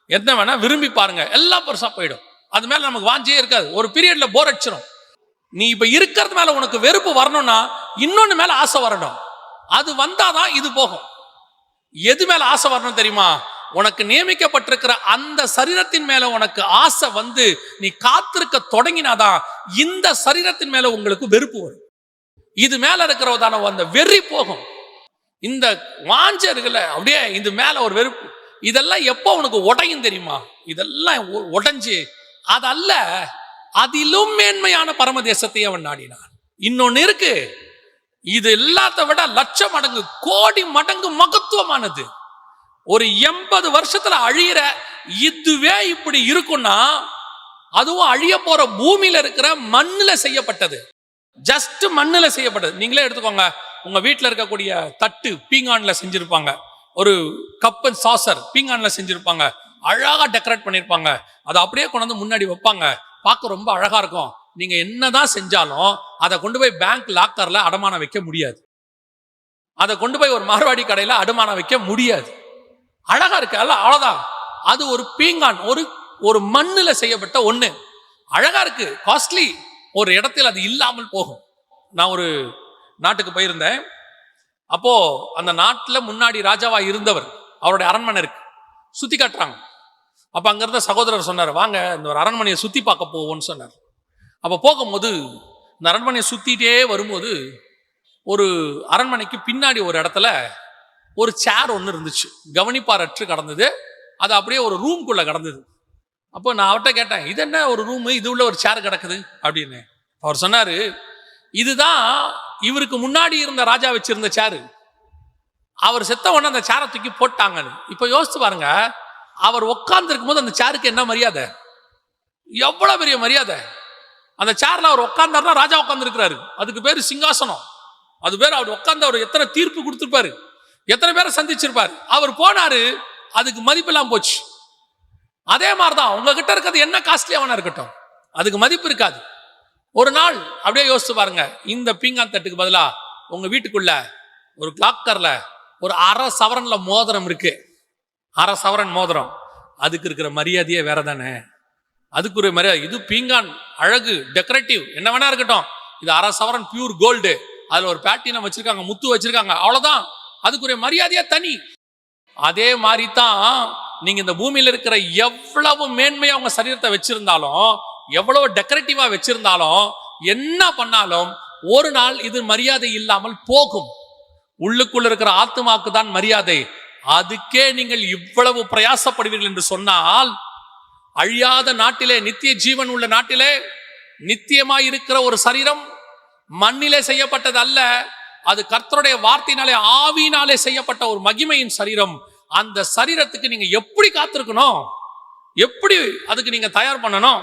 எத்தனை வேணா விரும்பி பாருங்க, எல்லாம் பெருசா போயிடும். அது மேல நமக்கு வாஞ்சியே இருக்காது. ஒரு பீரியட்ல போர் அடிச்சிடும். நீ இப்ப இருக்கிறது மேல உனக்கு வெறுப்பு வரணும்னா இன்னொன்னு மேல ஆசை வரணும். அது வந்தாதான் இது போகும். எது மேல ஆசை வரணும் தெரியுமா? உனக்கு நியமிக்கப்பட்டிருக்கிற அந்த சரீரத்தின் மேல உனக்கு ஆசை வந்து நீ காத்திருக்க தொடங்கினாதான் இந்த சரீரத்தின் மேல உங்களுக்கு வெறுப்பு வரும். இது மேல இருக்கிறதான அந்த வெறி போகும். இந்த வாஞ்ச இருக்குல்ல, அப்படியே இது மேல ஒரு வெறுப்பு, இதெல்லாம் எப்போ உனக்கு உடையும் தெரியுமா? இதெல்லாம் உடைஞ்சு அதல்ல, அதிலும் மேன்மையான பரமதேசத்தை அவன் நாடினான். இன்னொன்னு இருக்கு, இது எல்லாத்த விட லட்சம் மடங்கு கோடி மடங்கு மகத்துவமானது. ஒரு 80 வருஷத்துல அழியிற இதுவே இப்படி இருக்கும்னா, அதுவும் அழிய போற பூமியில இருக்கிற மண்ணுல செய்யப்பட்டது, ஜஸ்ட் மண்ணுல செய்யப்பட்டது. நீங்களே எடுத்துக்கோங்க, உங்க வீட்டுல இருக்கக்கூடிய தட்டு பீங்கான்ல செஞ்சிருப்பாங்க, ஒரு கப் அண்ட் சாசர் பீங்கான்ல செஞ்சிருப்பாங்க, அழகா டெக்கரேட் பண்ணிருப்பாங்க. அதை அப்படியே கொண்டு வந்து முன்னாடி வைப்பாங்க, பார்க்க ரொம்ப அழகா இருக்கும். நீங்க என்னதான் செஞ்சாலும் அதை கொண்டு போய் பேங்க் லாக்கர்ல அடமானம் வைக்க முடியாது. அதை கொண்டு போய் ஒரு மார்வாடி கடையில அடமானம் வைக்க முடியாது. அழகா இருக்கு, அல்ல அவ்வளவுதான். அது ஒரு பீங்கான், ஒரு மண்ணுல செய்யப்பட்ட ஒண்ணு, அழகா இருக்கு, காஸ்ட்லி. ஒரு இடத்தில் அது இல்லாமல் போகும். நான் ஒரு நாட்டுக்கு போயிருந்தேன். அப்போ அந்த நாட்டுல முன்னாடி ராஜாவா இருந்தவர், அவருடைய அரண்மனை இருக்கு, சுத்தி காட்டுறாங்க. அப்ப அங்க இருந்த சகோதரர் சொன்னார், வாங்க இந்த ஒரு அரண்மனையை சுத்தி பார்க்க போவோம்னு சொன்னார். அப்ப போகும்போது இந்த அரண்மனையை சுத்திட்டே வரும்போது ஒரு அரண்மனைக்கு பின்னாடி ஒரு இடத்துல ஒரு சேர் ஒன்று இருந்துச்சு, கவனிப்பாரற்று கடந்தது. அது அப்படியே ஒரு ரூம்குள்ள கடந்தது. அப்போ நான் அவர்கிட்ட கேட்டேன், இது என்ன ஒரு ரூம், இது உள்ள ஒரு சேர் கிடக்குது அப்படின்னு. அவர் சொன்னாரு, இதுதான் இவருக்கு முன்னாடி இருந்த ராஜா வச்சிருந்த சேரு. அவர் செத்த உடனே அந்த சேரை தூக்கி போட்டாங்கன்னு. இப்ப யோசிச்சு பாருங்க, அவர் உட்கார்ந்து இருக்கும் போது அந்த சேருக்கு என்ன மரியாதை, எவ்வளவு பெரிய மரியாதை. அந்த சேர்ல அவர் உட்கார்ந்தாருன்னா ராஜா உட்கார்ந்து இருக்கிறாரு, அதுக்கு பேரு சிங்காசனம். அது பேர் அவர் உட்கார்ந்து அவர் எத்தனை தீர்ப்பு கொடுத்திருப்பாரு, எத்தனை பேரை சந்திச்சிருப்பாரு. அவர் போனாரு, அதுக்கு மதிப்பெல்லாம் போச்சு. அதே மாதிரிதான் உங்ககிட்ட இருக்கிறது என்ன காஸ்ட்லியாவனா இருக்கட்டும், அதுக்கு மதிப்பு இருக்காது. ஒரு நாள் அப்படியே யோசிச்சு பாருங்க, இந்த பீங்கான் தட்டுக்கு பதிலா உங்க வீட்டுக்குள்ள ஒரு லாக்கர்ல ஒரு 1/2 சவரன்ல மோதிரம் இருக்கு, 1/2 சவரன் மோதிரம், அதுக்கு இருக்கிற மரியாதையே வேற தானே. அதுக்குரிய மரியாதை. இது பீங்கான் அழகு, டெக்கரேட்டிவ், என்ன வேணா இருக்கட்டும். இது 1/2 சவரன் பியூர் கோல்டு, அதுல ஒரு பேட்டினம் வச்சிருக்காங்க, முத்து வச்சிருக்காங்க, அவ்வளவுதான். அதுக்குரிய மரியாதையே தனி. அதே மாதிரி தான் நீங்க இந்த பூமியில இருக்கிற எவ்வளவு மேன்மையா உங்க சரீரத்தை வச்சிருந்தாலும், எவ்வளவு டெக்கரேட்டிவா வச்சிருந்தாலும், என்ன பண்ணாலும் ஒரு நாள் இது மரியாதை இல்லாமல் போகும். உள்ளுக்குள்ள இருக்கிற ஆத்மாக்கு தான் மரியாதை. அதுக்கே நீங்கள் இவ்வளவு பிரயாசப்படுவீர்கள் என்று சொன்னால், அழியாத நாட்டிலே, நித்திய ஜீவன் உள்ள நாட்டிலே, நித்தியமாய் இருக்கிற ஒரு சரீரம் மண்ணிலே செய்யப்பட்டது அல்ல, அது கர்த்தருடைய வார்த்தையினாலே ஆவியினாலே செய்யப்பட்ட ஒரு மகிமையின் சரீரம். அந்த சரீரத்துக்கு நீங்க எப்படி காத்திருக்கணும், எப்படி அதுக்கு நீங்க தயார் பண்ணணும்.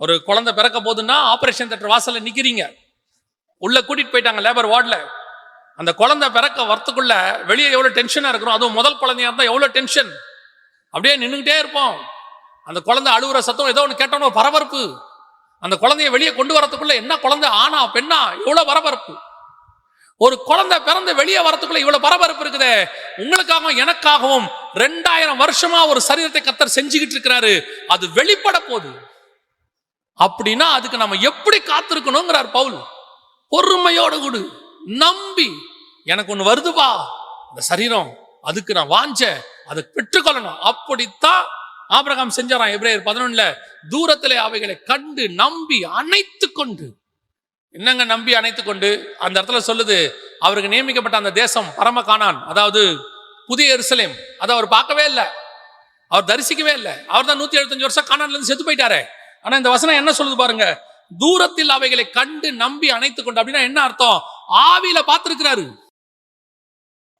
ஒரு குழந்தை பிறக்க போதுன்னா ஆபரேஷன் தியேட்டர் வாசல்ல நிக்கிறீங்க, உள்ள கூட்டிட்டு போயிட்டாங்க லேபர் வார்டுல. அந்த குழந்தை பிறக்க வரத்துக்குள்ள வெளியே எவ்வளவு டென்ஷனா இருக்கிறோம், அதுவும் முதல் குழந்தையா இருந்தா எவ்வளவு டென்ஷன். அப்படியே நின்றுகிட்டே இருப்போம். அந்த குழந்தை அழுகுற சத்தம் ஏதோ ஒன்று கேட்டோன்னு பரபரப்பு. அந்த குழந்தைய வெளியே கொண்டு வரத்துக்குள்ள என்ன குழந்தை, ஆனா பெண்ணா, எவ்வளவு பரபரப்பு. ஒரு குழந்தை பிறந்து வெளியே வரத்துக்குள்ள இவ்வளவு பரபரப்பு இருக்குதே. உங்களுக்காகவும் எனக்காகவும் 2000 வருஷமா ஒரு சரீரத்தை கர்த்தர் செஞ்சுக்கிட்டு இருக்கிறாரு, அது வெளிப்பட போகுது. அப்படின்னா அதுக்கு நம்ம எப்படி காத்திருக்கணுங்கிறார் பவுல். பொறுமையோடு கூடு நம்பி, எனக்கு ஒண்ணு வருதுவா அந்த சரீரம், அதுக்கு நான் வாஞ்ச, அதை பெற்றுக்கொள்ளணும். அப்படித்தான் ஆபிரகாம் செஞ்சாராம். எபிரேயர் 11ல தூரத்திலே அவைகளை கண்டு நம்பி அணைத்து கொண்டு. என்னங்க நம்பி அணைத்து கொண்டு? அந்த இடத்துல சொல்லுது, அவருக்கு நியமிக்கப்பட்ட அந்த தேசம் பரம கானான், அதாவது புதிய எருசலேம், அதை அவர் பார்க்கவே இல்லை, அவர் தரிசிக்கவே இல்லை. அவர் தான் 175 வருஷம் கானான்ல இருந்து செத்து போயிட்டாரு. ஆனா இந்த வசனம் என்ன சொல்லுது பாருங்க, தூரத்தில் அவைகளை கண்டு நம்பி அணைத்து கொண்டு. அப்படின்னா என்ன அர்த்தம்? ஆவியில பார்த்திருக்கிறாரு.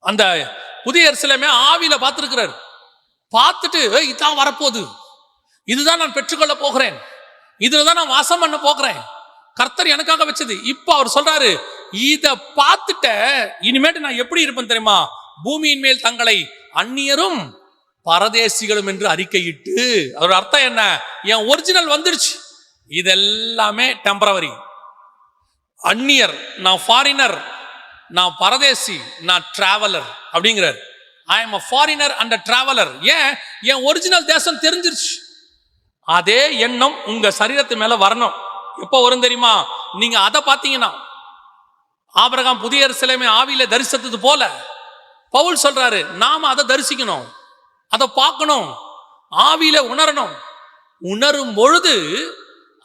அந்த புதிய எருசலேமே ஆவியில பார்த்திருக்கிறாரு. பார்த்துட்டு இதான் வரப்போகுது, இதுதான் நான் பெற்றுக்கொள்ள போகிறேன், இதுலதான் நான் வாசம் பண்ண போகிறேன், கர்த்தர் எனக்காக வச்சது. இப்ப அவர் சொல்றாரு, இத பார்த்துட்ட இனிமேட்டு நான் எப்படி இருப்பேன் தெரியுமா? பூமியின் மேல் தங்களை அந்நியரும் பரதேசிகளும் என்று அறிக்கையிட்டு. அதோட அர்த்தம் என்ன? என் ஒரிஜினல் வந்துடுச்சு, இதெல்லாமே டெம்பரவரி. அந்நியர், நான் ஃபாரினர், நான் பரதேசி, நான் டிராவலர் அப்படிங்கிறார். I am a foreigner and a traveler. ஏன்? என் ஒரிஜினல் தேசம் தெரிஞ்சிருச்சு. அதே எண்ணம் உங்க சரீரத்து மேல வரணும். எப்போ வரும் தெரியுமா? நீங்க அதை பார்த்தீங்கன்னா, ஆபிரகாம் புதிய எருசலேமை ஆவியில தரிசித்தது போல பவுல் சொல்றாரு, நாம அதை தரிசிக்கணும், அதை பார்க்கணும், ஆவியில உணரணும். உணரும் பொழுது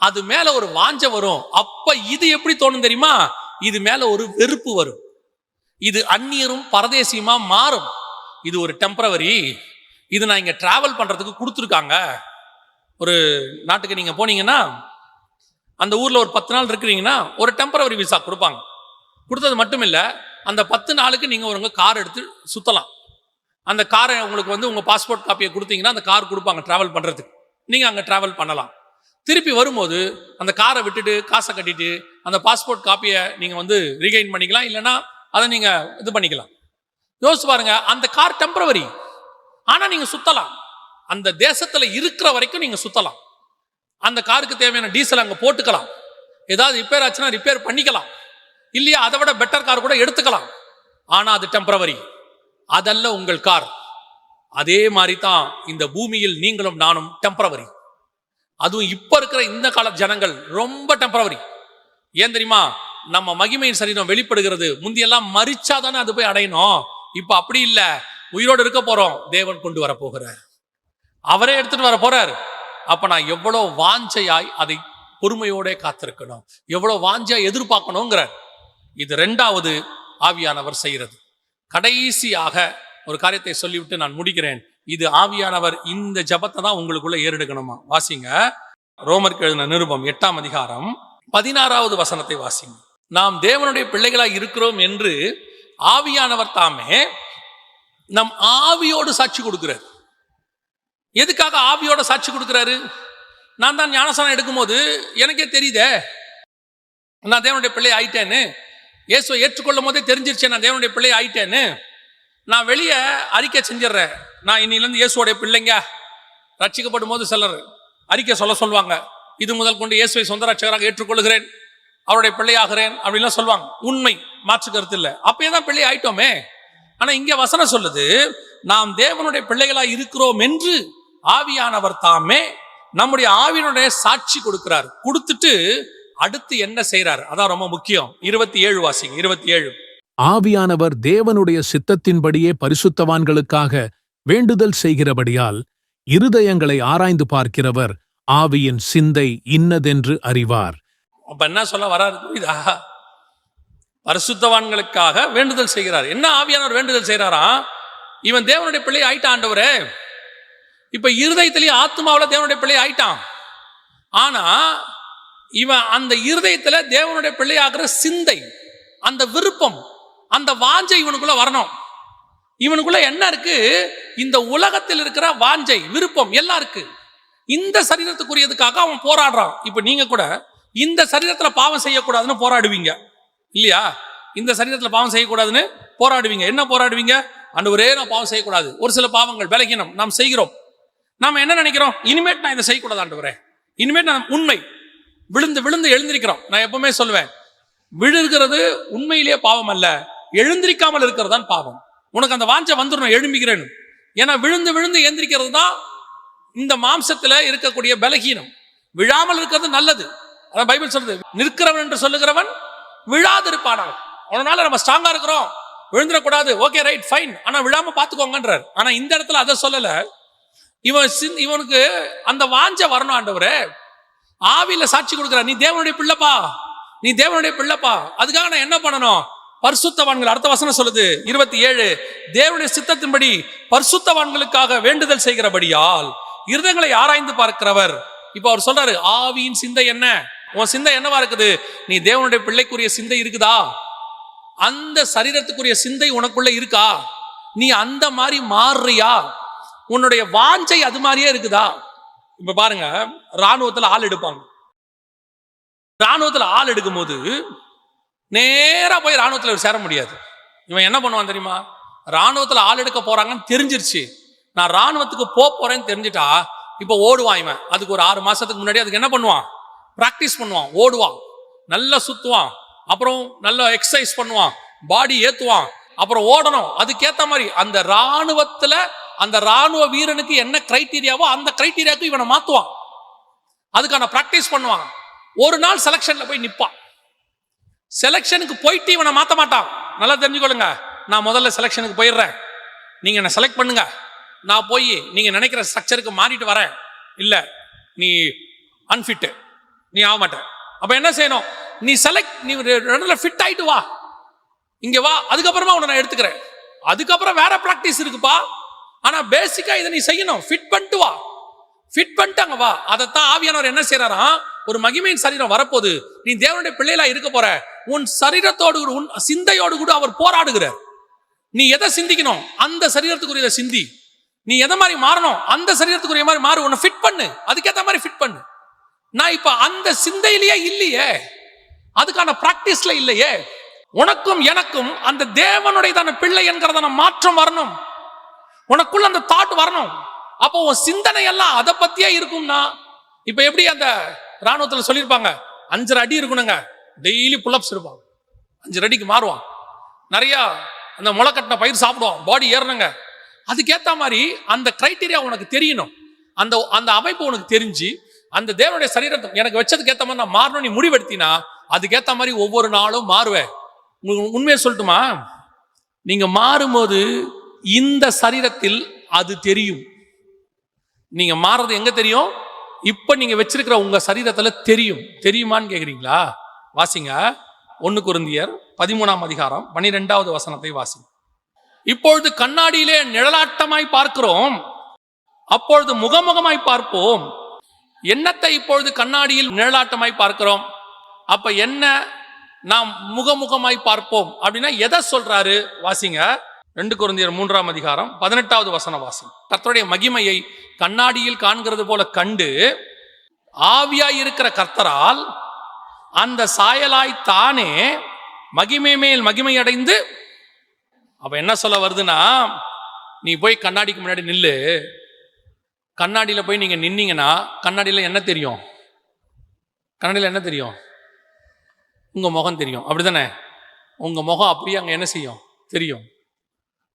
அது மேல ஒரு வாஞ்சை வரும். அப்ப இது எப்படி தோணும் தெரியுமா? இது மேல ஒரு வெறுப்பு வரும். இது அந்நியரும் பரதேசியுமா மாறும். இது ஒரு டெம்பரவரி, இது நான் இங்க டிராவல் பண்றதுக்கு கொடுத்துருக்காங்க. ஒரு நாட்டுக்கு நீங்க போனீங்கன்னா, அந்த ஊர்ல ஒரு 10 நாள் இருக்கிறீங்கன்னா ஒரு டெம்பரவரி விசா கொடுப்பாங்க. கொடுத்தது மட்டும் இல்லை, அந்த 10 நாளுக்கு நீங்க ஒரு கார் எடுத்து சுத்தலாம். அந்த காரை உங்களுக்கு உங்க பாஸ்போர்ட் காப்பியை கொடுத்தீங்கன்னா அந்த கார் கொடுப்பாங்க டிராவல் பண்றதுக்கு. நீங்க அங்க டிராவல் பண்ணலாம். திருப்பி வரும்போது அந்த காரை விட்டுட்டு காசை கட்டிட்டு அந்த பாஸ்போர்ட் காப்பியை நீங்க ரீகைன் பண்ணிக்கலாம், இல்லைன்னா அதை நீங்க இது பண்ணிக்கலாம். யோசிச்சு பாருங்க, அந்த கார் டெம்பரவரி, ஆனா நீங்க சுத்தலாம். அந்த தேசத்துல இருக்கிற வரைக்கும் நீங்க சுத்தலாம். அந்த காருக்கு தேவையான டீசல் அங்க போட்டுக்கலாம். ஏதாவது ரிப்பேர் ஆச்சுன்னா ரிப்பேர் பண்ணிக்கலாம், இல்லையா அதை விட பெட்டர் கார் கூட எடுத்துக்கலாம். ஆனா அது டெம்பரவரி, அதல்ல உங்கள் கார். அதே மாதிரி தான் இந்த பூமியில் நீங்களும் நானும் டெம்பரவரி. அதுவும் இப்ப இருக்கிற இந்த கால ஜனங்கள் ரொம்ப டெம்பரவரி. ஏன் தெரியுமா? நம்ம மகிமையின் சரீரம் வெளிப்படுகிறது. முந்தியெல்லாம் மரிச்சாதானே அது போய் அடையணும். இப்ப அப்படி இல்லை, உயிரோடு இருக்க போறோம், தேவன் கொண்டு வர போகிறார், அவரே எடுத்துட்டு வர போறார். அப்ப நான் எவ்வளவு வாஞ்சையாய் அதை பொறுமையோட காத்திருக்கணும், எவ்வளவு வாஞ்சையாய் எதிர்பார்க்கணுங்கிறார். இது 2வது ஆவியானவர் செய்யறது. கடைசியாக ஒரு காரியத்தை சொல்லிவிட்டு நான் முடிக்கிறேன். இது ஆவியானவர் இந்த ஜபத்தை தான் உங்களுக்குள்ள ஏறெடுக்கணுமா? வாசிங்க, ரோமருக்கு எழுதின நிருபம் 8ஆம் அதிகாரம் 16வது வசனத்தை வாசிங்க. நாம் தேவனுடைய பிள்ளைகளாய் இருக்கிறோம் என்று ஆவியானவர் தாமே நம் ஆவியோடு சாட்சி கொடுக்கிறார். எதுக்காக ஆவியோட சாட்சி கொடுக்கிறாரு? நான் தான் ஞானஸ்நானம் எடுக்கும்போது எனக்கே தெரியுதே நான் தேவனுடைய பிள்ளை ஆயிட்டேன்னு. இயேசுவை ஏற்றுக்கொள்ளும் போதே தெரிஞ்சிருச்சேன் நான் தேவனுடைய பிள்ளை ஆயிட்டேன்னு. நான் வெளியே அறிக்கை செஞ்சிடறேன், நான் இன்னிலிருந்து இயேசுவோடைய பிள்ளைங்க. ரட்சிக்கப்படும் போது சிலர் அறிக்கை சொல்லுவாங்க, இது முதல் கொண்டு இயேசுவை சொந்த ரட்சகராக ஏற்றுக்கொள்கிறேன், அவருடைய பிள்ளையாகிறேன் அப்படின்லாம் சொல்லுவாங்க. உண்மை, மாற்று கருத்து இல்லை. அப்பயே தான் பிள்ளை ஆயிட்டோமே. ஆனா இங்க வசனம் சொல்லுது, நாம் தேவனுடைய பிள்ளைகளாய் இருக்கிறோம் என்று ஆவியானவர் தாமே நம்முடைய ஆவியினுடைய சாட்சி கொடுக்கிறார். கொடுத்துட்டு அடுத்து என்ன செய்யறார்? அதான் ரொம்ப முக்கியம். 27 வாசிங்க. 27. ஆவியானவர் தேவனுடைய சித்தத்தின்படியே பரிசுத்தவான்களுக்காக வேண்டுதல் செய்கிறபடியால் இருதயங்களை ஆராய்ந்து பார்க்கிறவர் ஆவியின் சிந்தை இன்னதென்று அறிவார். அப்ப என்ன சொல்ல வராது? புரியுதா? பரிசுத்தவான்களுக்காக வேண்டுதல் செய்கிறார். என்ன ஆவியானவர் வேண்டுதல் செய்யறாரா? இவன் தேவனுடைய பிள்ளை ஆயிட்டான் ஆண்டவரே. இப்ப இருதயத்திலேயே ஆத்மாவில தேவனுடைய பிள்ளை ஆயிட்டான். ஆனா இவன் அந்த இருதயத்துல தேவனுடைய பிள்ளை ஆகிற சிந்தை, அந்த விருப்பம், அந்த வாஞ்சை இவனுக்குள்ள வரணும். இவனுக்குள்ள என்ன இருக்கு? இந்த உலகத்தில் இருக்கிற வாஞ்சை, விருப்பம் எல்லாம் இருக்கு. இந்த சரீரத்துக்குரியதுக்காக அவன் போராடுறான். இப்ப நீங்க கூட இந்த சரீரத்துல பாவம் செய்யக்கூடாதுன்னு போராடுவீங்க இல்லையா? இந்த சரீரத்துல பாவம் செய்யக்கூடாதுன்னு போராடுவீங்க. என்ன போராடுவீங்க? ஆண்டவரே நான் பாவம் செய்யக்கூடாது. ஒரு சில பாவங்கள் பலகீனம் நாம் செய்கிறோம். நாம என்ன நினைக்கிறோம்? இனிமேட் நான் இதை செய்யக்கூடாது ஆண்டவரே, இனிமேட் நான் உண்மை விழுந்து விழுந்து எழுந்திருக்கிறோம். நான் எப்பவுமே சொல்லுவேன், விழுகிறது உண்மையிலேயே பாவம் அல்ல, எழுந்திருக்காமல் இருக்கிறது தான் பாவம். உனக்கு அந்த வாஞ்சை வந்துடணும், எழும்பிக்கிறேன்னு. ஏன்னா விழுந்து விழுந்து எழுந்திருக்கிறது தான் இந்த மாம்சத்துல இருக்கக்கூடிய பலகீனம். விழாமல் இருக்கிறது நல்லது. அதான் பைபிள் சொல்றது, நிற்கிறவன் என்று சொல்லுகிறவன் விழாதிருப்பானான். அதனால நம்ம ஸ்ட்ராங்கா இருக்கிறோம், விழுந்துடக்கூடாது, ஓகே ரைட் ஃபைன், ஆனா விழாம பாத்துக்கோங்கன்றார். ஆனா இந்த இடத்துல அதை சொல்லல. இவனுக்கு அந்த வாஞ்சை வரணும். ஆண்டவரே ஆவியில சாட்சி கொடுக்கிறார், நீ தேவனுடைய பிள்ளைப்பா, நீ தேவனுடைய பிள்ளைப்பா. அதுக்காக நான் என்ன பண்ணணும்? பரிசுத்தவான்கள். அடுத்த வசனம் சொல்லுது 27, தேவனுடைய சித்தத்தின்படி பரிசுத்தவான்களுக்காக வேண்டுதல் செய்கிறபடியால் இருதயங்களை ஆராய்ந்து பார்க்கிறவர். இப்ப அவர் சொல்றாரு, ஆவியின் சிந்தை என்ன? உன் சிந்தை என்னவா இருக்குது? நீ தேவனுடைய பிள்ளைக்குரிய சிந்தை இருக்குதா? அந்த சரீரத்துக்குரிய சிந்தை உனக்குள்ள இருக்கா? நீ அந்த மாதிரி மாறுறியா? உன்னுடைய வாஞ்சை அது மாதிரியே இருக்குதா? இப்ப பாருங்க, ராணுவத்துல ஆள் எடுப்பாங்க. ராணுவத்துல ஆள் எடுக்கும் போது நேரா போய் ராணுவத்துல சேர முடியாது. இவன் என்ன பண்ணுவான் தெரியுமா? ராணுவத்துல ஆள் எடுக்க போறாங்கன்னு தெரிஞ்சிருச்சு, நான் ராணுவத்துக்கு போறேன்னு தெரிஞ்சுட்டா இப்ப ஓடுவான் இவன். அதுக்கு ஒரு 6 மாசத்துக்கு முன்னாடி அதுக்கு என்ன பண்ணுவான்? பிராக்டிஸ் பண்ணுவான், ஓடுவான், நல்லா சுத்துவான், அப்புறம் நல்லா எக்ஸசைஸ் பண்ணுவான், பாடி ஏத்துவான், அப்புறம் ஓடணும். அதுக்கேத்த மாதிரி அந்த ராணுவத்துல அந்த ராணுவ வீரனுக்கு என்ன கிரைட்டீரியாவோ அந்த கிரைட்டீரியாவுக்கு இவனை மாத்துவான். அதுக்கான பிராக்டிஸ் பண்ணுவான். ஒரு நாள் செலக்ஷன்ல போய் நிப்பான். செலக்ஷனுக்கு போயிட்டு இவனை மாத்த மாட்டான். நல்லா தெரிஞ்சுக்கொள்ளுங்க, நான் முதல்ல செலக்ஷனுக்கு போயிடுறேன், நீங்க என்ன செலக்ட் பண்ணுங்க, நான் போய் நீங்க நினைக்கிற ஸ்ட்ரக்சருக்கு மாறிட்டு வரேன், இல்ல நீ அன்ஃபிட், நீ ஆக மாட்ட. அப்ப என்ன செய்யணும், நீ செலக்ட், நீ ஃபிட் ஆயிட்டு வா, இங்க வா, அதுக்கப்புறமா உன்னை நான் எடுத்துக்கிறேன். அதுக்கப்புறம் வேற பிராக்டிஸ் இருக்குப்பா, ஆனா பேசிக்கா இதை நீ செய்யணும். ஃபிட் பண்ணிட்டு வா, ஃபிட் பண்ணிட்டாங்க வா. அதைத்தான் ஆவியானவர் என்ன செய்யறாராம், ஒரு மகிமையின் சரீரம் வரப்போது, நீ தேவனுடைய பிள்ளைகளா இருக்க போற, உன் சரீரத்தோடு உன் சிந்தையோடு கூட அவர் போராடுகிறார். நீ எதை சிந்திக்கணும் அந்த சரீரத்துக்குரிய சிந்தி, நீ எதை மாதிரி மாறணும் அந்த சரீரத்துக்குரிய மாதிரி மாறு, உன்னை ஃபிட் பண்ணு, அதுக்கேற்ற மாதிரி ஃபிட் பண்ணு. நான் இப்ப அந்த சிந்தையிலேயே இல்லையே, அதுக்கான பிராக்டிஸ்ல இல்லையே. உனக்கும் எனக்கும் அந்த தேவனுடைய பிள்ளை என்கிறதான மாற்றம் வரணும், உனக்குள்ள அந்த தாட் வரணும். அப்போ உன் சிந்தனை எல்லாம் அதை பத்தியே இருக்கும்னா, இப்ப எப்படி அந்த ராணுவத்துல சொல்லியிருப்பாங்க 5 அடி இருக்கணுங்க, டெய்லி புல்லப்ஸ் இருப்பான், 5 அடிக்கு மாறுவான், நிறைய அந்த முளைக்கட்டின பயிர் சாப்பிடுவான், பாடி ஏறணுங்க. அதுக்கேற்ற மாதிரி அந்த கிரைட்டீரியா உனக்கு தெரியணும், அந்த அந்த அமைப்பு உனக்கு தெரிஞ்சு அந்த தேவனுடைய சரீரத்தை எனக்கு வச்சதுக்கு ஏற்ற மாதிரி நான் மாறணும் நீ முடிவெடுத்தினா, அதுக்கேற்ற மாதிரி ஒவ்வொரு நாளும் மாறுவேன். உங்களுக்கு உண்மையை சொல்லட்டுமா, நீங்க மாறும்போது இந்த சரீரத்தில் அது தெரியும். நீங்க மாறுறது எங்க தெரியும், இப்ப நீங்க வச்சிருக்கிற உங்க சரீரத்துல தெரியும். தெரியுமான்னு கேக்குறீங்களா? வாசிங்க 1 கொரிந்தியர் 13ஆம் அதிகாரம் 12வது வசனத்தை வாசிங்க. இப்பொழுது கண்ணாடியிலே நிழலாட்டமாய் பார்க்கிறோம், அப்பொழுது முகமுகமாய் பார்ப்போம். என்னத்தை இப்பொழுது கண்ணாடியில் நிழலாட்டமாய் பார்க்கிறோம், அப்ப என்ன நாம் முகமுகமாய் பார்ப்போம் அப்படின்னா எதை சொல்றாரு? வாசிங்க 2 கொரிந்தியர் 3ஆம் அதிகாரம் 18வது வசனம் வாசிங்க. கர்த்தருடைய மகிமையை கண்ணாடியில் காண்கிறது போல கண்டு ஆவியாய் இருக்கிற கர்த்தரால் அந்த சாயலாய் தானே மகிமை மேல் மகிமை அடைந்து. அப்ப என்ன சொல்ல வருதுன்னா, நீ போய் கண்ணாடிக்கு முன்னாடி நில்லு, கண்ணாடியில போய் நீங்க நின்னீங்கன்னா கண்ணாடியில என்ன தெரியும்? கண்ணாடியில என்ன தெரியும்? உங்க முகம் தெரியும், அப்படிதானே? உங்க முகம் அப்படியே அங்க என்ன செய்யும்? தெரியும்.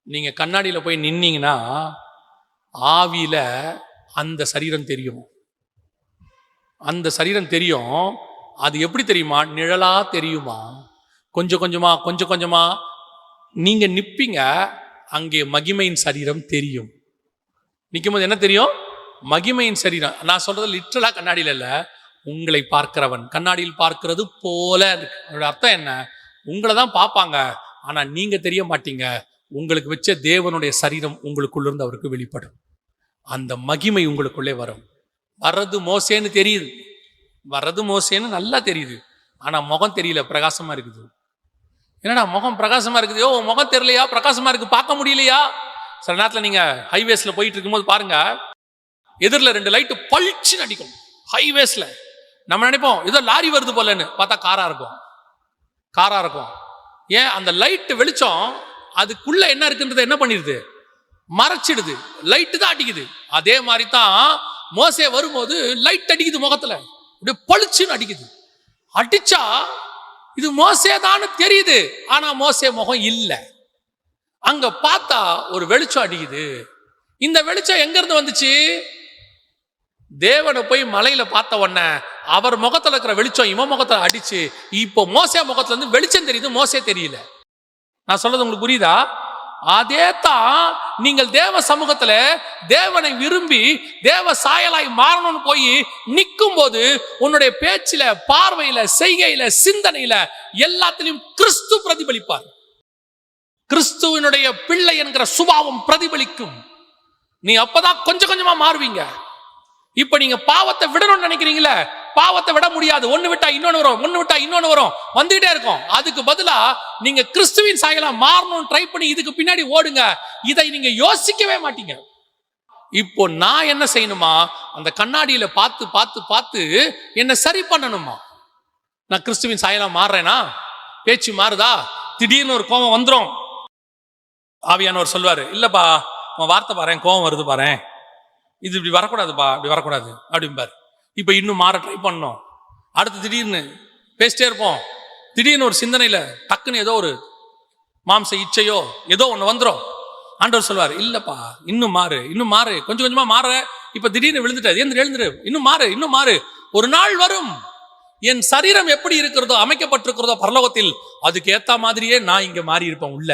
நீங்க கண்ணாடியில போய் நின்னீங்கன்னா ஆவியில அந்த சரீரம் தெரியும், அந்த சரீரம் தெரியும். அது எப்படி தெரியுமா? நிழலா தெரியுமா? கொஞ்சம் கொஞ்சமா கொஞ்சம் கொஞ்சமா நீங்க நிப்பீங்க, அங்கே மகிமையின் சரீரம் தெரியும். நிற்கும் போது என்ன தெரியும்? மகிமையின் சரீரம். நான் சொல்றது லிட்டரலா கண்ணாடியில் இல்ல, உங்களை பார்க்கிறவன் கண்ணாடியில் பார்க்கிறது போல. அதோட அர்த்தம் என்ன? உங்களை தான் பார்ப்பாங்க, ஆனா நீங்க தெரிய மாட்டீங்க. உங்களுக்கு வச்ச தேவனுடைய சரீரம் உங்களுக்குள்ள இருந்து அவருக்கு வெளிப்படும். அந்த மகிமை உங்களுக்குள்ளே வரும். வர்றது மோசேன்னு தெரியுது, வர்றது மோசேன்னு நல்லா தெரியுது, ஆனா முகம் தெரியல, பிரகாசமா இருக்குது. என்னடா முகம் பிரகாசமா இருக்குது, ஓ முகம் தெரியலையா, பிரகாசமா இருக்கு, பார்க்க முடியலையா? சில நேரத்தில் நீங்க ஹைவேஸ்ல போயிட்டு இருக்கும்போது பாருங்க, எதிரில் 2 லைட்டு பளிச்சுன்னு அடிக்கும் ஹைவேஸ்ல. நம்ம நினைப்போம் ஏதோ லாரி வருது போலன்னு, பார்த்தா காரா இருக்கும், காரா இருக்கும். ஏன்? அந்த லைட்டு வெளிச்சம் அதுக்குள்ள என்ன இருக்குன்றதை என்ன பண்ணிடுது? மறைச்சிடுது. லைட்டு தான் அடிக்குது. அதே மாதிரி தான் மோசே வரும்போது லைட் அடிக்குது முகத்துல, அப்படியே பளிச்சுன்னு அடிக்குது. அடிச்சா இது மோசே தான் தெரியுது, ஆனா மோசே முகம் இல்லை. அங்க பார்த்தா ஒரு வெளிச்சம் அடிக்குது. இந்த வெளிச்சம் எங்க இருந்து வந்துச்சு? தேவனை போய் மலையில பார்த்த உடனே அவர் முகத்துல இருக்கிற வெளிச்சம் இவன் முகத்துல அடிச்சு, இப்போ மோசே முகத்துல இருந்து வெளிச்சம் தெரியுது, மோசே தெரியல. நான் சொல்றது உங்களுக்கு புரியுதா? அதே தான் நீங்கள் தேவ சமூகத்துல தேவனை விரும்பி தேவ சாயலாய் மாறணும்னு போய் நிற்கும் போது உன்னுடைய பேச்சில, பார்வையில, செய்கையில, சிந்தனையில எல்லாத்திலையும் கிறிஸ்து பிரதிபலிப்பார். கிறிஸ்துவனுடைய பிள்ளை என்கிற சுபாவம் பிரதிபலிக்கும். நீ அப்பதான் கொஞ்சம் கொஞ்சமா மாறுவீங்க. இப்ப நீங்க பாவத்தை விடணும்னு நினைக்கிறீங்களே, பாவத்தை விட முடியாது. ஒண்ணு விட்டா இன்னொன்னு வரும், ஒண்ணு விட்டா இன்னொன்னு வரும், வந்துட்டே இருக்கும். அதுக்கு பதிலா நீங்க கிறிஸ்துவின் சாயலா மாறணும்னு ட்ரை பண்ணி இதுக்கு பின்னாடி ஓடுங்க. இதை நீங்க யோசிக்கவே மாட்டீங்க. இப்போ நான் என்ன செய்யணுமா? அந்த கண்ணாடியில பார்த்து பார்த்து பார்த்து என்ன சரி பண்ணணுமா? நான் கிறிஸ்துவின் சாயலா மாறுறேனா? பேச்சு மாறுதா? திடீர்னு ஒரு கோபம் வந்துடும். ஆவியானவர் சொல்வாரு, இல்லப்பா உன் வார்த்தை பாரு, கோபம் வருது பாரு, இது இப்படி வரக்கூடாதுப்பா, இப்படி வரக்கூடாது அப்படிம்பாரு. இப்ப இன்னும் மாற ட்ரை பண்ணோம். அடுத்து திடீர்னு பேசிட்டே இருப்போம். திடீர்னு ஒரு சிந்தனையில டக்குன்னு ஏதோ ஒரு மாம்ச இச்சையோ ஏதோ ஒண்ணு வந்துரும். ஆண்டவர் சொல்வார், இல்லப்பா இன்னும் மாறு, இன்னும் மாறு, கொஞ்சம் கொஞ்சமா மாற. இப்ப திடீர்னு விழுந்துட்ட, எழுந்துரு, இன்னும் மாறு, இன்னும் மாறு. ஒரு நாள் வரும், என் சரீரம் எப்படி இருக்கிறதோ, அமைக்கப்பட்டிருக்கிறதோ பரலோகத்தில், அதுக்கு ஏத்த மாதிரியே நான் இங்க மாறி இருப்பேன் உள்ள.